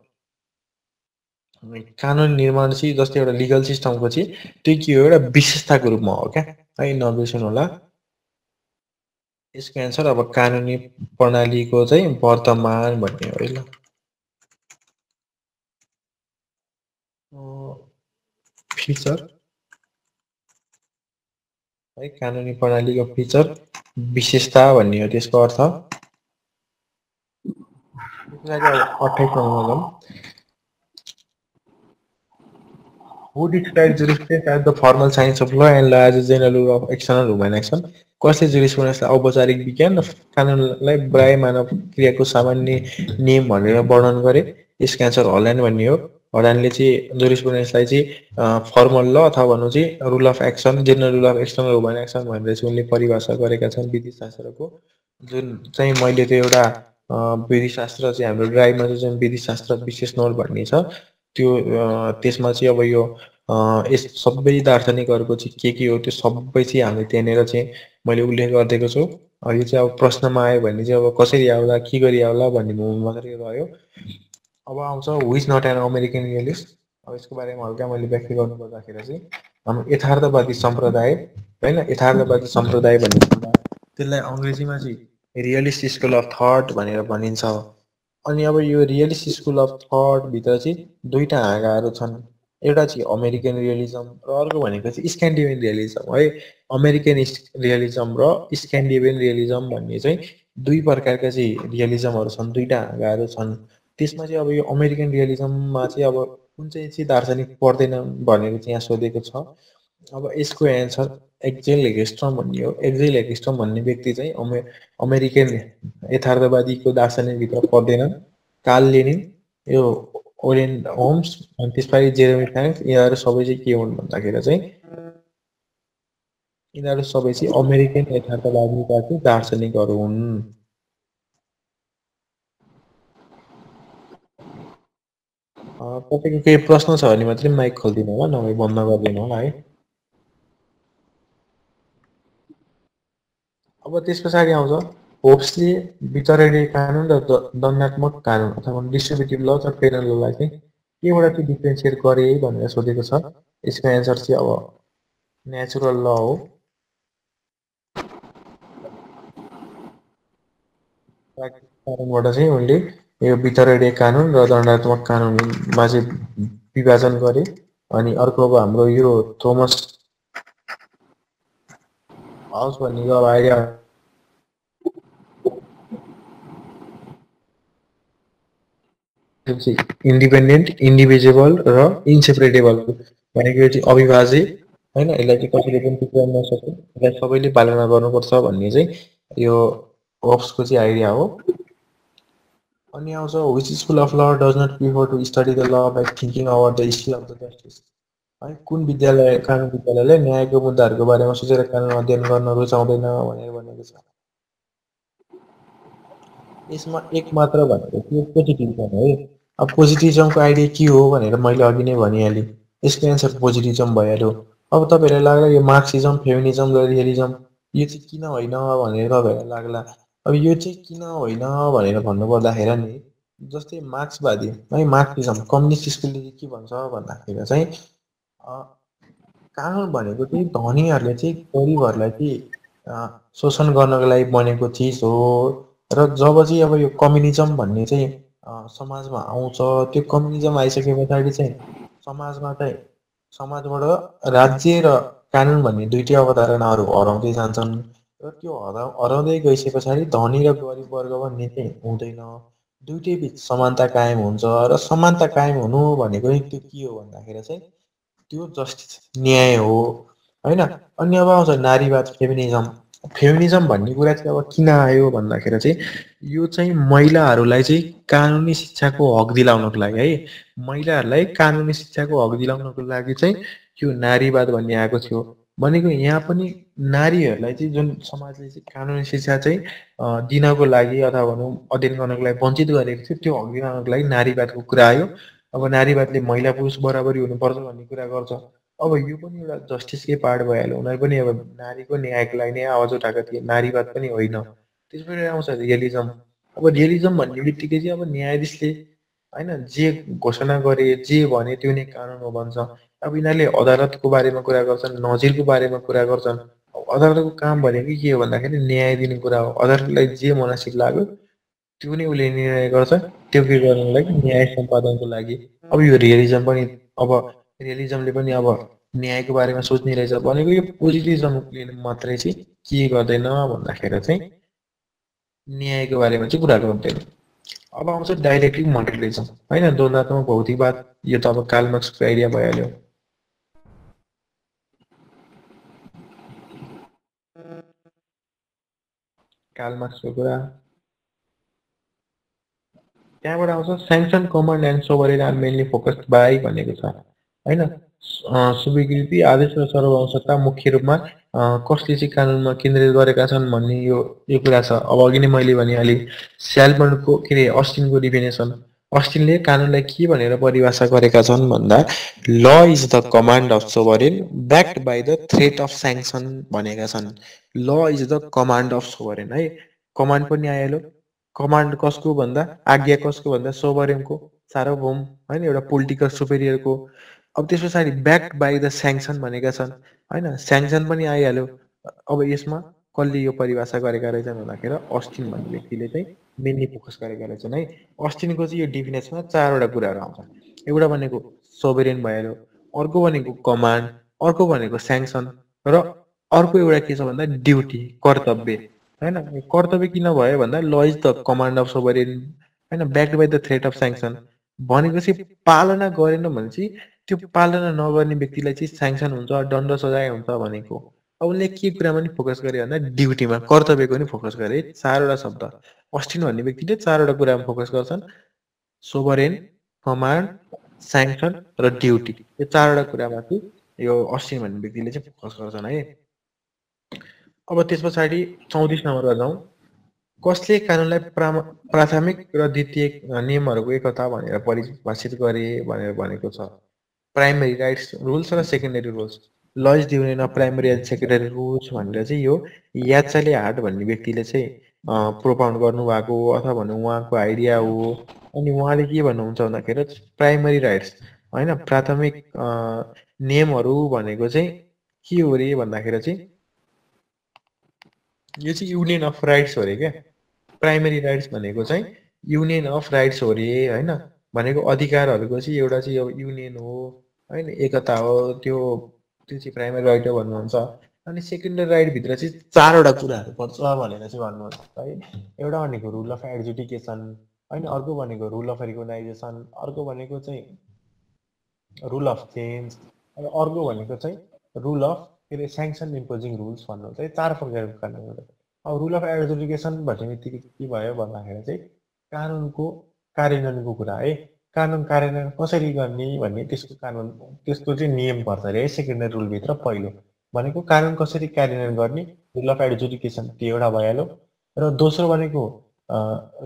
कानुन निर्माण चाहिँ जस्तै एउटा लिगल सिस्टमको चाहिँ त्यो के हो एउटा विशेषताको रूपमा हो क्या है, नबिर्सनु होला। यसको एन्सर अब कानुनी प्रणालीको चाहिँ वर्तमान भन्ने हो है। ल फिचर है, कानुनी प्रणालीको फिचर विशेषता भन्ने हो त्यसको अर्थ। 28 number Who describes jurisprudence as the formal science of law and law as a general rule of action or human action? कसले जुरिस्प्रुडेन्सलाई औपचारिक विज्ञान र कानुनलाई बाह्य मानव क्रियाको सामान्य नियम भनेर वर्णन गरे? यसको एन्सर हल्यान्ड भन्ने हो। हल्यान्डले चाहिँ जुरिस्प्रुडेन्सलाई चाहिँ फर्मल ल अथवा भनौँ चाहिँ rule of action, general rule of action र ह्युमन एक्सन भनेर चाहिँ उनले परिभाषा गरेका छन् विधि शास्त्रको। जुन चाहिँ मैले त्यो एउटा विधि शास्त्र चाहिँ हाम्रो ड्राइभमा चाहिँ विधि शास्त्र विशेष नोट भन्ने छ, त्यो त्यसमा चाहिँ अब यो यस सबै दार्शनिकहरूको चाहिँ के हो त्यो सबै चाहिँ हामीले त्यहाँनिर चाहिँ मैले उल्लेख गरिदिएको छु। यो चाहिँ अब प्रश्नमा आयो भने चाहिँ अब कसरी आउला, के गरी आउला भन्ने मात्रै रह्यो। अब आउँछ who is not an American realist. अब यसको बारेमा हल्का मैले व्याख्या गर्नुपर्दाखेरि चाहिँ हाम्रो यथार्थवादी सम्प्रदाय होइन, यथार्थवादी सम्प्रदाय भन्ने त्यसलाई अङ्ग्रेजीमा चाहिँ रियलिस्ट स्कुल अफ थट भनेर भनिन्छ। अनि अब यो रियलिस्ट स्कुल अफ थट भित्र चाहिँ दुईटा हाँगाहरू छन्, एउटा चाहिँ अमेरिकन रियलिजम र अर्को भनेको चाहिँ स्क्यान्डिनेभियन रियलिजम है। अमेरिकन रियलिजम र स्क्यान्डिनेभियन रियलिजम भन्ने चाहिँ दुई प्रकारका चाहिँ रियलिजमहरू छन्, दुईटा हाँगाहरू छन्। त्यसमा चाहिँ अब यो अमेरिकन रियलिजममा चाहिँ अब कुन चाहिँ दार्शनिक पर्दैन भनेर चाहिँ यहाँ सोधेको छ। अब यसको एन्सर एक्जेल हेगस्ट्रम भन्ने हो। एक्जेल हेगस्ट्रम भन्ने व्यक्ति चाहिँ अमेरिकन यथार्थवादीको दार्शनिकभित्र पर्दैनन्। कार्ल लेनिन, यो ओरेन होम्स अनि त्यसपछि जेरेमी फ्राङ्क, यिनीहरू सबै चाहिँ के हुन् भन्दाखेरि चाहिँ यिनीहरू सबै चाहिँ अमेरिकन यथार्थवादीका चाहिँ दार्शनिकहरू हुन्। तपाईँको केही प्रश्न छ भने मात्रै माइक खोलिदिनु होला, नभए बन्द गरिदिनु होला है। अब त्यस पछाडि आउँछ होप्सले वितरणीय कानुन र दण्डात्मक कानुन अथवा डिस्ट्रिब्युटिभ ल र पेनल ललाई चाहिँ केबाट चाहिँ डिफ्रेन्सिएट गरे भनेर सोधेको छ। यसको एन्सर चाहिँ अब नेचुरल ल हो। कानुनबाट चाहिँ उनले यो वितरणीय कानुन र दण्डात्मक कानुनमा चाहिँ विभाजन गरे। अनि अर्को अब हाम्रो यो थोमस हाउस भन्ने अब आइडिया इन्डिपेन्डेन्ट, इन्डिभिजुअल र इन्सेपरेटेबल भनेको यो चाहिँ अविभाज्य होइन, यसलाई चाहिँ कसैले पनि टुक्राउन नसक्ने, यसलाई सबैले पालना गर्नुपर्छ भन्ने चाहिँ यो होप्सको चाहिँ आइडिया हो। अनि आउँछ which school of law does not prefer to study the law by thinking about the history of the justice है, कुन विद्यालय कानुन विद्यालयले न्यायको मुद्दाहरूको बारेमा सोचेर कानुन अध्ययन गर्न रुचाउँदैन भनेर भनेको छ। यसमा एक मात्र भनेको त्यो पोजिटिभिजम है। अब पोजिटिभिजमको आइडिया के हो भनेर मैले अघि नै भनिहालेँ, यसको एन्सर पोजिटिभिजम भइहाल्यो। अब तपाईँहरूलाई लाग्ला यो मार्क्सिजम, फेमिनिजम र रियलिजम यो चाहिँ किन होइन भनेर तपाईँहरूलाई लाग्ला। अब यो चाहिँ किन होइन भनेर भन्नुपर्दाखेरि नि, जस्तै मार्क्सवादी है, मार्क्सिजम कम्युनिस्ट स्कुलले चाहिँ के भन्छ भन्दाखेरि चाहिँ कानुन भनेको चाहिँ धनीहरूले चाहिँ गरिबहरूलाई चाहिँ शोषण गर्नको लागि बनेको चिज हो। र जब चाहिँ अब यो कम्युनिजम भन्ने चाहिँ समाजमा आउँछ, त्यो कम्युनिजम आइसके पछाडि चाहिँ समाजबाट राज्य र कानुन भन्ने दुईटै अवधारणाहरू हराउँदै जान्छन्। र त्यो हराउँदै गइसके पछाडि धनी र गरिब वर्ग भन्ने चाहिँ हुँदैन, दुईटै बिच समानता कायम हुन्छ। र समानता कायम हुनु भनेको त्यो के हो भन्दाखेरि चाहिँ त्यो जस्टिस, न्याय हो होइन। अनि अब आउँछ नारीवाद, फेमिनिजम। फेमिनिजम भन्ने कुरा चाहिँ अब किन आयो भन्दाखेरि चाहिँ यो चाहिँ महिलाहरूलाई चाहिँ कानुनी शिक्षाको हक दिलाउनको लागि है, महिलाहरूलाई कानुनी शिक्षाको हक दिलाउनको लागि चाहिँ यो नारीवाद भन्ने आएको थियो। भनेको यहाँ पनि नारीहरूलाई चाहिँ जुन समाजले चाहिँ कानुनी शिक्षा चाहिँ दिनको लागि अथवा भनौँ अध्ययन गर्नको लागि वञ्चित गरेको थियो, त्यो हक दिलाउनको लागि नारीवादको कुरा आयो। अब नारीवादले महिला पुरुष बराबरी हुनुपर्छ भन्ने कुरा गर्छ। अब यो पनि एउटा जस्टिसकै पार्ट भइहाल्यो। उनीहरू पनि अब नारीको न्यायको लागि नै आवाज उठाएको थिए, नारीवाद पनि होइन। त्यसपछि आउँछ रियलिजम। अब रियलिजम भन्ने बित्तिकै चाहिँ अब न्यायाधीशले होइन जे घोषणा गरे, जे भने त्यो नै कानुन हो भन्छ। अब यिनीहरूले अदालतको बारेमा कुरा गर्छन्, नजिरको बारेमा कुरा गर्छन्। अदालतको काम भनेको के हो भन्दाखेरि न्याय दिने कुरा हो। अदालतलाई जे मनस्थित लाग्यो त्यो नै उसले निर्णय गर्छ, त्यो के गर्नको लागि, न्याय सम्पादनको लागि। अब यो रियलिजम पनि, अब रियलिजमले पनि अब न्यायको बारेमा सोच्ने रहेछ भनेको यो पोजिटिभिजमले मात्रै चाहिँ के गर्दैन भन्दाखेरि चाहिँ न्यायको बारेमा चाहिँ कुरा गर्दैन। अब आउँछ डाइलेक्टिक मटेरियलिजम होइन, द्वन्द्वात्मक भौतिकवाद। यो त अब कार्ल मार्क्सको आइडिया भइहाल्यो। कार्ल मार्क्सको कुरा। त्यहाँबाट आउँछ sanction, command and sovereign are mainly focused by भनेको छ होइन। स्वीकृति, आदेश र सर्वअंशता मुख्य रूपमा कसले चाहिँ कानुनमा केन्द्रित गरेका छन् भन्ने यो कुरा छ। अब अघि नै मैले भनिहालेँ स्यालमनको के अरे अस्टिनको डिफिनेसन। अस्टिनले कानुनलाई के भनेर परिभाषा गरेका छन् भन्दा law is the command of sovereign backed by the threat of sanction भनेका छन्। Law is the command of sovereign है, कमान्ड पनि आइहाल्यो। कमान्ड कसको भन्दा, आज्ञा कसको भन्दा सोभरेनको, सार्वभौम होइन, एउटा पोलिटिकल सुपेरियरको। अब त्यस पछाडि ब्याक्ड बाई द स्याङ्सन भनेका छन् होइन, स्याङ्सन पनि आइहाल्यो। अब यसमा कसले यो परिभाषा गरेका रहेछन् भन्दाखेरि अस्टिन भन्ने व्यक्तिले चाहिँ मेनली फोकस गरेका रहेछन् है। अस्टिनको चाहिँ यो डिफिनेसनमा चारवटा कुराहरू आउँछ। एउटा भनेको सोभरेन भइहाल्यो, अर्को भनेको कमान्ड, अर्को भनेको स्याङ्सन, र अर्को एउटा के छ भन्दा ड्युटी, कर्तव्य होइन। कर्तव्य किन भयो भन्दा law is the command of सोभरेन होइन, backed by the threat of sanction भनेपछि पालना गरेन भने चाहिँ त्यो पालना नगर्ने व्यक्तिलाई चाहिँ स्याङ्सन हुन्छ, दण्ड सजाय हुन्छ भनेको। अब उनले के कुरामा नि फोकस गरे भन्दा ड्युटीमा, कर्तव्यको नि फोकस गरे। चारवटा शब्द अस्टिन भन्ने व्यक्तिले चारवटा कुरामा फोकस गर्छन्, सोभरेन, कमान्ड, स्याङ्सन र ड्युटी। यो चारवटा कुरामाथि यो अस्टिन भन्ने व्यक्तिले चाहिँ फोकस गर्छन् है। अब त्यस पछाडि 34 नम्बरमा जाउँ। कसले कानुनलाई प्राथमिक र द्वितीयक नियमहरूको एकता भनेर परिभाषित गरे भनेर भनेको छ। प्राइमेरी राइट्स रुल्स र सेकेन्डरी रुल्स। लज दिउने प्राइमेरी एन्ड सेकेन्डरी रुल्स भनेर चाहिँ यो याचाले हार्ट भन्ने व्यक्तिले चाहिँ प्रोपाउन्ड गर्नुभएको हो अथवा भनौँ उहाँको आइडिया हो। अनि उहाँले के भन्नुहुन्छ भन्दाखेरि प्राइमेरी राइट्स होइन प्राथमिक नियमहरू भनेको चाहिँ के हो रे भन्दाखेरि चाहिँ यो चाहिँ युनियन अफ राइट्स हो अरे क्या। प्राइमेरी राइट्स भनेको चाहिँ युनियन अफ राइट्स हो अरे होइन भनेको अधिकारहरूको चाहिँ एउटा चाहिँ अब युनियन हो होइन एकता हो त्यो चाहिँ प्राइमेरी राइट हो भन्नुहुन्छ। अनि सेकेन्डरी राइटभित्र चाहिँ चारवटा कुराहरू पर्छ भनेर चाहिँ भन्नुहुन्छ है। एउटा भनेको रुल अफ एडजुडिकेसन होइन अर्को भनेको रुल अफ रिकगनाइजेसन अर्को भनेको चाहिँ रुल अफ चेन्ज अनि अर्को भनेको चाहिँ रुल अफ स्याङ्सन इम्पोजिङ रुल्स भन्नुहुन्छ है। चार प्रकारको कानुन। अब रुल अफ एडजुडिकेसन भन्ने बित्तिकै के भयो भन्दाखेरि चाहिँ कानुनको कार्यान्वयनको कुरा है। कानुन कार्यान्वयन कसरी गर्ने भन्ने त्यसको कानुन त्यसको चाहिँ नियम पर्छ अरे है। सेकेन्डरी रुलभित्र पहिलो भनेको कानुन कसरी कार्यान्वयन गर्ने रुल अफ एडजुडिकेसन त्यो एउटा भइहाल्यो। र दोस्रो भनेको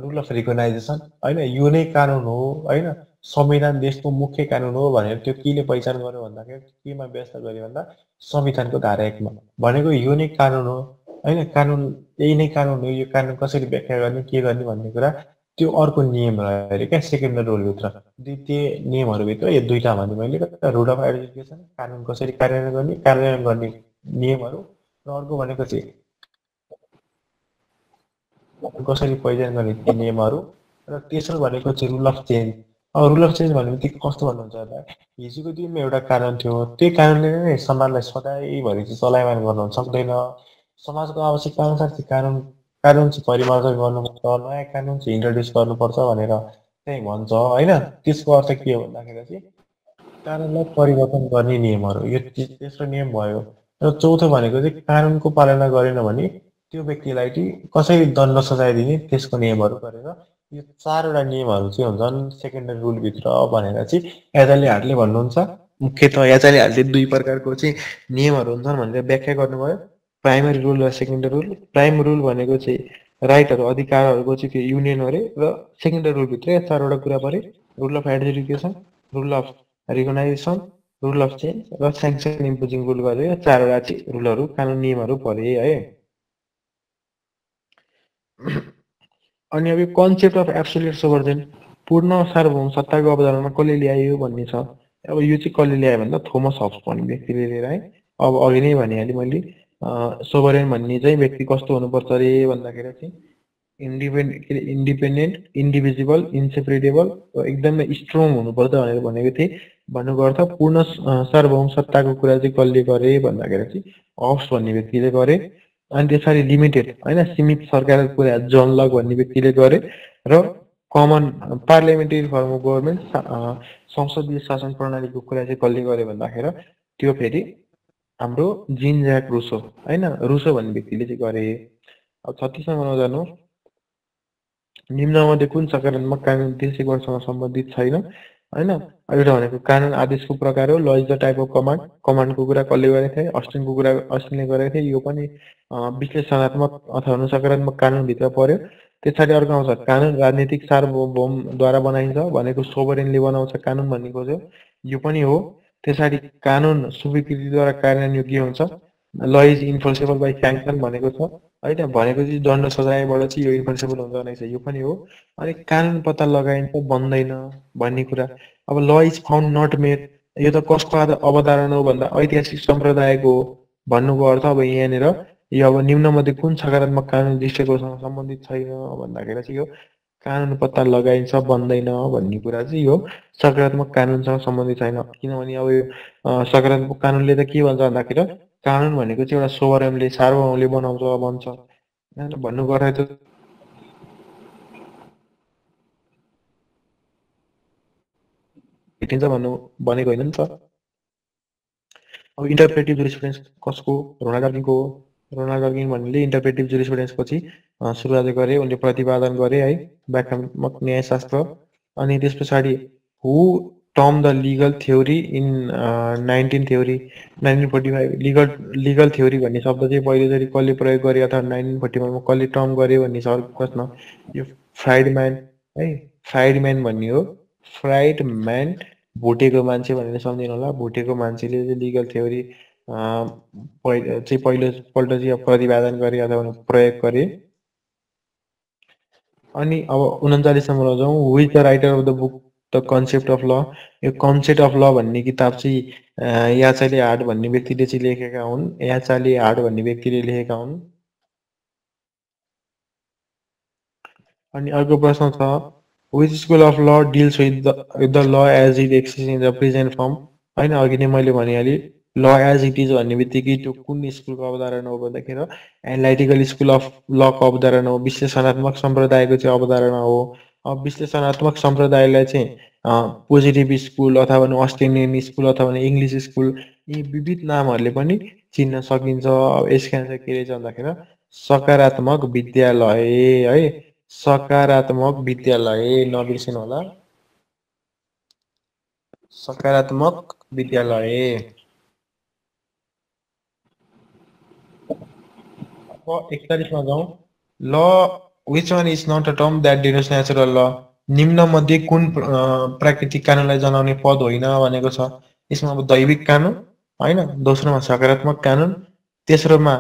रुल अफ रिकगनाइजेसन होइन यो नै कानुन हो होइन संविधान देशको मुख्य कानुन हो भनेर त्यो केले पहिचान गर्यो भन्दाखेरि केमा व्यवस्था गर्यो भन्दा संविधानको धारा 1 मा भनेको यो नै कानुन हो होइन कानुन यही नै कानुन हो। यो कानुन कसरी व्याख्या गर्ने के गर्ने भन्ने कुरा त्यो अर्को नियम रह्यो अरे क्या सेकेन्डरी रुलभित्र। द्वितीय नियमहरूभित्र यो दुईटा भने मैले रुल अफ एडजुडिकेसन कानुन कसरी कार्यान्वयन गर्ने नियमहरू र अर्को भनेको चाहिँ कसरी पहिचान गर्ने ती नियमहरू र तेस्रो भनेको चाहिँ रुल अफ चेन्ज। अब रुल अफ चेन्ज भन्ने बित्तिकै कस्तो भन्नुहुन्छ भन्दा हिजोको दिनमा एउटा कानुन थियो त्यही कानुनले नै समाजलाई सधैँभरि चाहिँ चलायमान गर्न सक्दैन। समाजको आवश्यकता अनुसार चाहिँ कानुन चाहिँ परिवर्तन गर्नुपर्छ नयाँ कानुन चाहिँ इन्ट्रोड्युस गर्नुपर्छ भनेर चाहिँ भन्छ होइन। त्यसको अर्थ के हो भन्दाखेरि चाहिँ कानुनलाई परिवर्तन गर्ने नियमहरू यो तेस्रो नियम भयो। र चौथो भनेको चाहिँ कानुनको पालना गरेन भने त्यो व्यक्तिलाई चाहिँ कसरी दण्ड सजाय दिने त्यसको नियमहरू गरेर यो चारवटा नियमहरू चाहिँ हुन्छन् सेकेन्डरी रुलभित्र भनेर चाहिँ याचाले हार्टले भन्नुहुन्छ। मुख्यतः याचाले हार्टले दुई प्रकारको चाहिँ नियमहरू हुन्छन् भनेर व्याख्या गर्नुभयो प्राइमेरी रुल र सेकेन्डरी रुल। प्राइमेरी रुल भनेको चाहिँ राइटहरू अधिकारहरूको चाहिँ त्यो युनियन हो अरे र सेकेन्डरी रुलभित्र चारवटा कुरा परे rule of adjudication rule of recognization rule of change र स्याङ्सन इम्पोजिङ रुल गरेर चारवटा चाहिँ रुलहरू कानुन नियमहरू परे है। अनि अब यो कन्सेप्ट अफ एब्सोल्युट सोभरेन पूर्ण सार्वभौम सत्ताको अवधारणा कसले ल्यायो भन्ने छ। अब यो चाहिँ कसले ल्यायो भन्दा थोमस हब्स भन्ने व्यक्तिले लिएर है। अब अघि नै भनिहालेँ मैले सोभरेन भन्ने चाहिँ व्यक्ति कस्तो हुनुपर्छ अरे भन्दाखेरि चाहिँ इन्डिपेन्डेन्ट इन्डिभिजिबल इन्सेपरेटेबल एकदमै स्ट्रङ हुनुपर्छ भनेर भनेको थिएँ। भन्नुको अर्थ पूर्ण सार्वभौम सत्ताको कुरा चाहिँ कसले गरे भन्दाखेरि चाहिँ हब्स भन्ने व्यक्तिले गरे। अनि त्यसरी लिमिटेड होइन सीमित सरकारको कुरा जन लक भन्ने व्यक्तिले गरे र common parliamentary form of government संसदीय शासन प्रणालीको कुरा चाहिँ कसले गरे भन्दाखेरि त्यो फेरि हाम्रो जीन ज्याक रुसो होइन रुसो भन्ने व्यक्तिले चाहिँ गरे। अब 36मा नजानु निम्नमध्ये कुन सकारात्मक कानुन 300 वर्षसँग सम्बन्धित छैन होइन। एउटा भनेको कानुन आदेशको प्रकार हो law is the type of command कमान्डको कुरा कसले गरेको थियो अस्टिनको कुरा अस्टिनले गरेको थियो। यो पनि विश्लेषणात्मक अथवा सकारात्मक कानुनभित्र पर्यो। त्यसरी अर्को आउँछ कानुन राजनीतिक सार्वभौमद्वारा बनाइन्छ भनेको सोभरेनले बनाउँछ कानुन भन्ने खोज्यो यो पनि हो। त्यसरी कानुन स्वीकृतिद्वारा कार्यान्वयन योग्य हुन्छ ल इज इन्फोर्सेबल बाई स्याङ्सन भनेको छ होइन भनेको चाहिँ दण्ड सजायबाट चाहिँ यो इन्फोर्सेबल हुन्छ रहेछ यो पनि हो। अनि कानुन पत्ता लगाइन्छ बन्दैन भन्ने कुरा। अब ल इज फाउन्ड नट मेड यो त कसको अवधारणा हो भन्दा ऐतिहासिक सम्प्रदायको हो भन्नुको अर्थ अब यहाँनिर यो अब निम्नमध्ये कुन सकारात्मक कानुन दृष्टिकोणसँग सम्बन्धित छैन भन्दाखेरि चाहिँ यो कानुन पत्ता लगाइन्छ बन्दैन भन्ने कुरा चाहिँ यो सकारात्मक कानुनसँग सम्बन्धित छैन। किनभने अब यो सकारात्मक कानुनले त के भन्छ भन्दाखेरि कानुन भनेको चाहिँ एउटा सोभरेनले सार्वभौमले बनाउँछ भन्छ होइन भन्नुको अर्थ त भेटिन्छ भन्नु भनेको होइन नि त। अब इन्टरप्रेटिभ जुरिस्प्रुडेन्स कसको रोनाल्ड डर्किङको हो। रोनाल्ड डर्किङ भन्नेले इन्टरप्रेटिभ जुरिस्प्रुडेन्स पछि सुरुवात गरे उनले प्रतिपादन गरे है व्याख्यात्मक न्यायशास्त्र। अनि त्यस पछाडि हु term the legal theory in 19 theory 1945 legal theory भन्ने शब्द चाहिँ पहिलोचोटि कसले प्रयोग गरे अथवा 1945 मा कसले टर्म गरे भन्ने छ अर्को प्रश्न यो फ्राइडम्यान है फ्राइडम्यान भन्ने हो फ्राइडम्यान भुटेको मान्छे भनेर सम्झिनु होला भुटेको मान्छेले चाहिँ लिगल थ्योरी पहिलोपल्ट चाहिँ अब प्रतिपादन गरे अथवा प्रयोग गरे अनि अब 39 नम्बरमा जाउँ who is the writer of the book the concept of law यो कन्सेप्ट अफ ल भन्ने किताब चाहिँ याचाले हार्ट भन्ने व्यक्तिले चाहिँ लेखेका हुन् याचाले हार्ट भन्ने व्यक्तिले लेखेका हुन् अनि अर्को प्रश्न छ which school of law deals with the law as it exists in the present form हैन अघि नै मैले भनिहालेँ ल एज इट इज भन्ने बित्तिकै त्यो कुन स्कुलको अवधारणा हो भन्दाखेरि एनालाइटिकल स्कुल अफ लको अवधारणा हो विश्लेषणात्मक सम्प्रदायको चाहिँ अवधारणा हो अब विश्लेषणात्मक सम्प्रदायलाई चाहिँ पोजिटिभ स्कुल अथवा अस्ट्रेलियन स्कुल अथवा इङ्ग्लिस स्कुल यी विविध नामहरूले पनि चिन्न सकिन्छ अब यसको आन्सर के रहेछ भन्दाखेरि सकारात्मक विद्यालय है सकारात्मक विद्यालय नबिर्सिनु होला सकारात्मक विद्यालय अब 41 मा जाउँ ल which one is not a term that denotes natural law निम्न मध्ये कुन प्राकृतिक कानुनलाई जनाउने पद होइन भनेको छ यसमा अब दैविक कानुन हैन दोस्रोमा सकारात्मक कानुन तेस्रोमा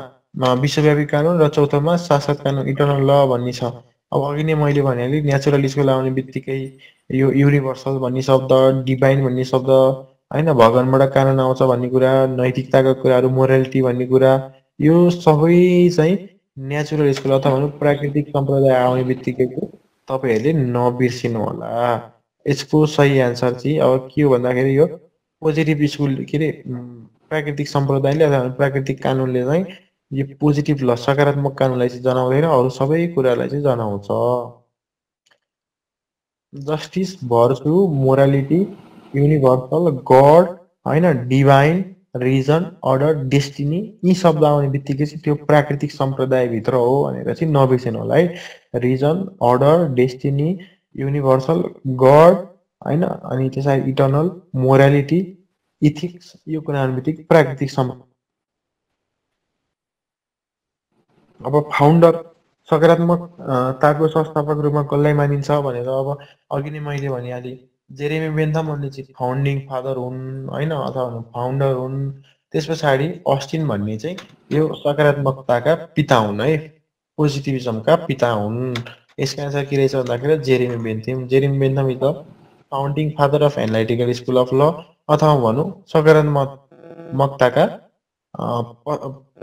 विश्वव्यापी कानुन र चौथोमा शाश्वत कानुन इटर्नल ल भन्ने छ अब अघि नै मैले भनेँ नेचुरल स्कुल आउने बित्तिकै यो युनिभर्सल भन्ने शब्द डिभाइन भन्ने शब्द हैन भगवानबाट कानुन आउँछ भन्ने कुरा नैतिकताका कुराहरू मोरालिटी भन्ने कुरा यो सबै चाहिँ नेचुरल स्कुल अथवा प्राकृतिक सम्प्रदाय आउने बित्तिकै तपाईहरुले नबिर्सिनु होला यसको सही आन्सर चाहिँ अब के हो भन्दाखेरि यो पोजिटिभ स्कुल के रे प्राकृतिक सम्प्रदायले अथवा प्राकृतिक कानुनले चाहिँ यो पोजिटिभ ल सकारात्मक कानुनलाई चाहिँ जनाउँदैन अरु सबै कुरालाई चाहिँ जनाउँछ justice virtue morality universal god हैन डिभाइन रिजन अर्डर डेस्टिनी यी शब्द आउने बित्तिकै चाहिँ त्यो प्राकृतिक सम्प्रदाय भित्र हो भनेर चाहिँ नबिर्सिनु होला है reason order destiny universal god हैन अनि त्यसै इटर्नल मोरालिटी इथिक्स यो कुरा आउने बित्तिकै प्राकृतिक सम्प्रदाय अब फाउन्डर सकारात्मकताको संस्थापक रूपमा कसलाई मानिन्छ भनेर अब अघि नै मैले भनिहालेँ जेरेमी बेन्थम भन्ने चाहिँ फाउन्डिङ फादर हुन् हैन अथवा फाउन्डर हुन् त्यसपछि अस्टिन भन्ने चाहिँ यो सकारात्मकताका पिता हुन् है पोजिटिभिजमका पिता हुन् यसका आन्सर के रहेछ भन्दाखेरि Jeremy Bentham is the founding father of analytical school of law अथवा भनौँ सकारात्मकताका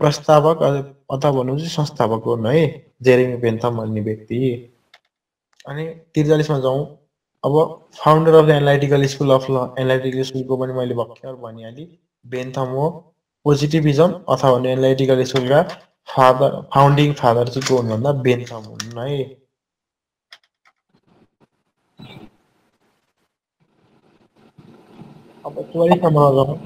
प्रस्तावक अथवा भनौँ चाहिँ संस्थापक हुन् है जेरेमी बेन्थम भन्ने व्यक्ति अनि 43 मा जाउँ अब founder of the analytical school of ल एनालाइटिकल स्कुलको पनि मैले भर्खर भनिहालेँ बेन्थम हो पोजिटिभिजम अथवा एनालाइटिकल स्कुलका फाउन्डिङ फादर चाहिँ को हुन् भन्दा बेन्थम हुन् है अब 44 नम्बरमा जाउँ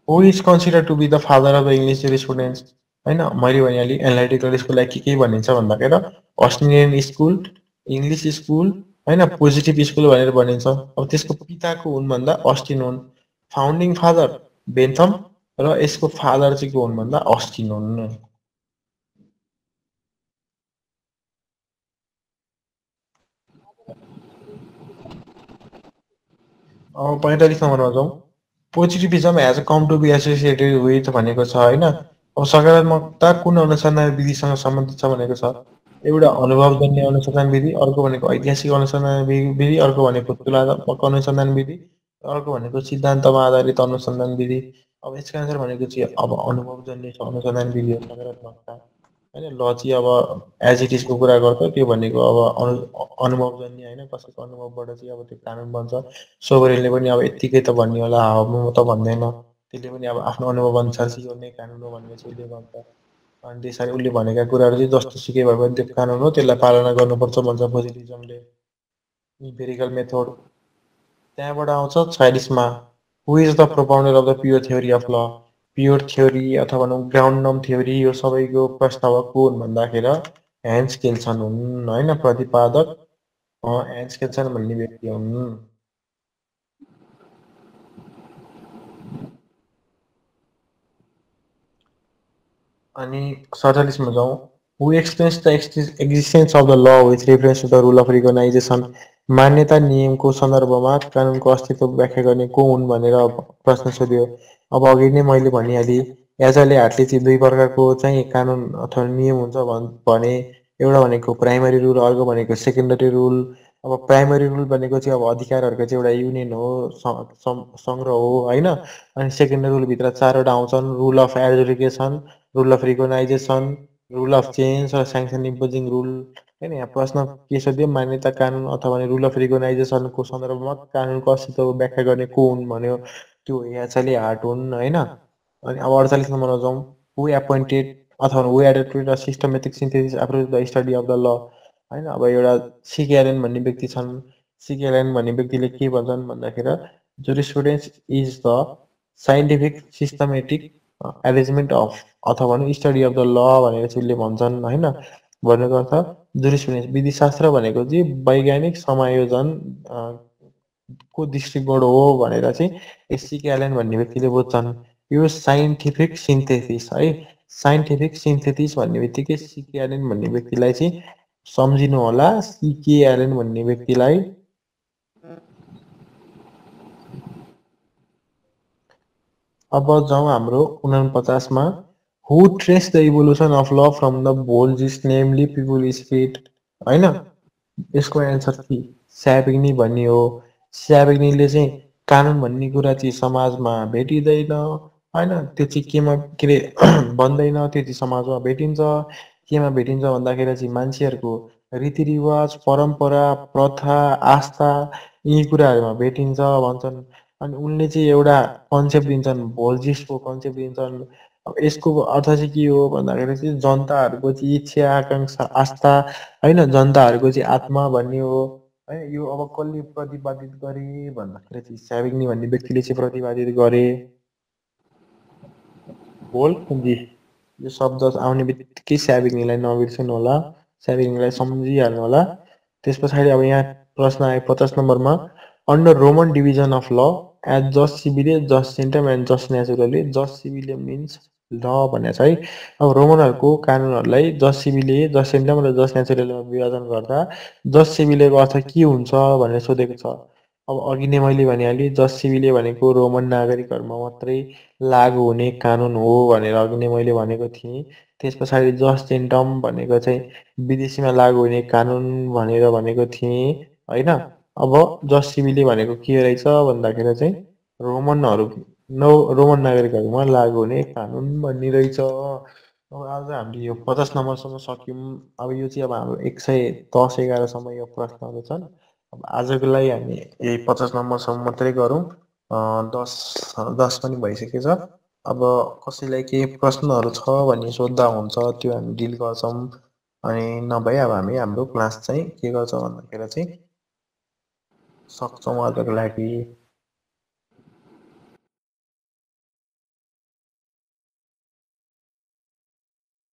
who is consider to be the father of the English jurisprudence हैन मैले भनिहालेँ एनालाइटिकल स्कुललाई के भनिन्छ भन्दाखेरि अस्ट्रेलियन स्कुल इङ्ग्लिस स्कुल हैन पोजिटिभ स्कुल भनेर भनिन्छ अब त्यसको पिताको हुन् भन्दा अस्टिन हुन् फाउन्डिङ फादर बेन्थम र यसको फादर चाहिँ को हुन् भन्दा अस्टिन हुन् अब 45 नम्बरमा जाउँ positivism has come to be associated with भनेको छ हैन अब सकारात्मकता कुन अनुसन्धान विधिसँग सम्बन्धित छ भनेको छ एउटा अनुभवजन्य अनुसन्धान विधि अर्को भनेको ऐतिहासिक अनुसन्धान विधि अर्को भनेको तुलनात्मक अनुसन्धान विधि अर्को भनेको सिद्धान्तमा आधारित अनुसन्धान विधि अब यसको आन्सर भनेको चाहिँ अब अनुभवजन्य अनुसन्धान विधि हो सकारात्मकता हैन ल चाहिँ अब एज इट इजको कुरा गर्छ त्यो भनेको अब अनुभवजन्य हैन कसैको अनुभवबाट चाहिँ अब त्यो कानुन बन्छ सोभरेनले पनि अब यतिकै त भन्ने होला म त भन्दैन त्यसले पनि अब आफ्नो अनुभव अनुसार चाहिँ यो नै कानुन हो भनेर चाहिँ उसले भन्छ अनि त्यसरी उसले भनेका कुराहरू चाहिँ जस्तो सुकै भए पनि त्यो कानुन हो त्यसलाई पालना गर्नुपर्छ भन्छ पोजिटिभिजमले इम्पेरिकल मेथड त्यहाँबाट आउँछ 46 मा who is the propounder of the pure theory of law pure theory अथवा ग्राउन्ड नम थ्योरी यो सबैको प्रस्तावक को हुन् भन्दाखेरि ह्यान्स केल्सन हुन् हैन प्रतिपादक ह्यान्स केल्सन भन्ने व्यक्ति हुन् अनि 47 मा जाउँ who explains the existence of the law with reference to the rule of recognition मान्यता नियमको सन्दर्भमा कानुनको अस्तित्व व्याख्या गर्ने को हुन् भनेर प्रश्न सोध्यो अब अघि नै मैले भनिहालेँ एजाले हाटले चाहिँ दुई प्रकारको चाहिँ कानुन अथवा नियम हुन्छ भने एउटा भनेको प्राइमरी रुल अर्को भनेको सेकेन्डरी रुल अब प्राइमरी रुल भनेको चाहिँ अब अधिकारहरूको चाहिँ एउटा युनियन हो सङ्ग्रह हो होइन अनि सेकेन्डरी रुलभित्र चारवटा आउँछन् rule of adjudication rule of recognition rule of change र स्याङ्सन इम्पोजिङ रुल होइन यहाँ प्रश्न के सोध्यो मान्यता कानुन अथवा रुल अफ रिकग्नाइजेसनको सन्दर्भमा कानुनको अस्तित्व व्याख्या गर्ने को हुन् भन्यो त्यो एचएलए हार्ट हुन् होइन अनि अब 48 नम्बरमा जाउँ हु एपोइन्टेड अथवा who adopted a systematic synthesis approach the study of the law होइन अब एउटा सिकेएलएन भन्ने व्यक्ति छन् सिकेएलएन भन्ने व्यक्तिले के भन्छन् भन्दाखेरि jurisprudence is the scientific systematic arrangement of अथवा स्टडी अफ द ल भनेर चाहिँ उसले भन्छन् होइन भन्नुको अर्थ जुरिस्प्रुडेन्स विधिशास्त्र भनेको चाहिँ वैज्ञानिक समायोजन को दृष्टिकोण हो भनेर चाहिँ सिकेएलएन भन्ने व्यक्तिले बुझ्छन् यो साइन्टिफिक सिन्थेसिस है साइन्टिफिक सिन्थेसिस भन्ने बित्तिकै सिकेएलएन भन्ने व्यक्तिलाई चाहिँ सम्झिनु होला सिकेएलएन भन्ने व्यक्तिलाई अब जाउँ हाम्रो 49 मा who trace the evolution of law from the volksgeist namely people spirit होइन यसको एन्सर के स्याबिग्नी भन्ने हो स्याबिग्नीले चाहिँ कानुन भन्ने कुरा चाहिँ समाजमा भेटिँदैन होइन त्यो चाहिँ केमा के अरे भन्दैन त्यो चाहिँ समाजमा भेटिन्छ केमा भेटिन्छ भन्दाखेरि चाहिँ मान्छेहरूको रीतिरिवाज परम्परा प्रथा आस्था यी कुराहरूमा भेटिन्छ भन्छन् अनि उनले चाहिँ एउटा कन्सेप्ट दिन्छन् भोल्जिसको कन्सेप्ट दिन्छन् अब यसको अर्थ चाहिँ के हो भन्दाखेरि चाहिँ जनताहरूको चाहिँ इच्छा आकाङ्क्षा आस्था होइन जनताहरूको चाहिँ आत्मा भन्ने हो होइन यो अब कसले प्रतिपादित गरे भन्दाखेरि चाहिँ स्याबिग्नी भन्ने व्यक्तिले चाहिँ प्रतिपादित गरे भोल्जिस यो शब्द आउने बित्तिकै स्याबिग्नीलाई नबिर्सनु होला स्याबिग्नीलाई सम्झिहाल्नु होला त्यस पछाडि अब यहाँ प्रश्न आयो 50 नम्बरमा under Roman division of law as jus civile jus gentium and jus naturale jus civile means law भनेको छ है अब रोमनहरूको कानुनहरूलाई जस्ट सिभिले जस्ट सेन्टम र जस्ट नेचुरलीमा विभाजन गर्दा जस्ट सिभिलेको अर्थ के हुन्छ भनेर सोधेको छ अब अघि नै मैले भनिहालेँ जस्ट सिभिले भनेको रोमन नागरिकहरूमा मात्रै लागु हुने कानुन हो भनेर अघि नै मैले भनेको थिएँ त्यस पछाडि जस्ट सेन्टम भनेको चाहिँ विदेशीमा लागु हुने कानुन भनेर भनेको थिएँ होइन अब जस्ट सिभिले भनेको के रहेछ भन्दाखेरि चाहिँ रोमन नागरिकहरूमा लागु हुने कानुन भन्ने रहेछ अब आज हामीले यो 50 नम्बरसम्म सक्यौँ अब यो चाहिँ अब हाम्रो 110-11सम्म यो प्रश्नहरू छन् अब आजको लागि हामी यही 50 नम्बरसम्म मात्रै गरौँ 10 पनि भइसकेछ अब कसैलाई केही प्रश्नहरू छ भने सोद्धा हुन्छ त्यो हामी डिल गर्छौँ अनि नभए अब हामी हाम्रो क्लास चाहिँ के गर्छौँ भन्दाखेरि चाहिँ सक्छौँ आजको लागि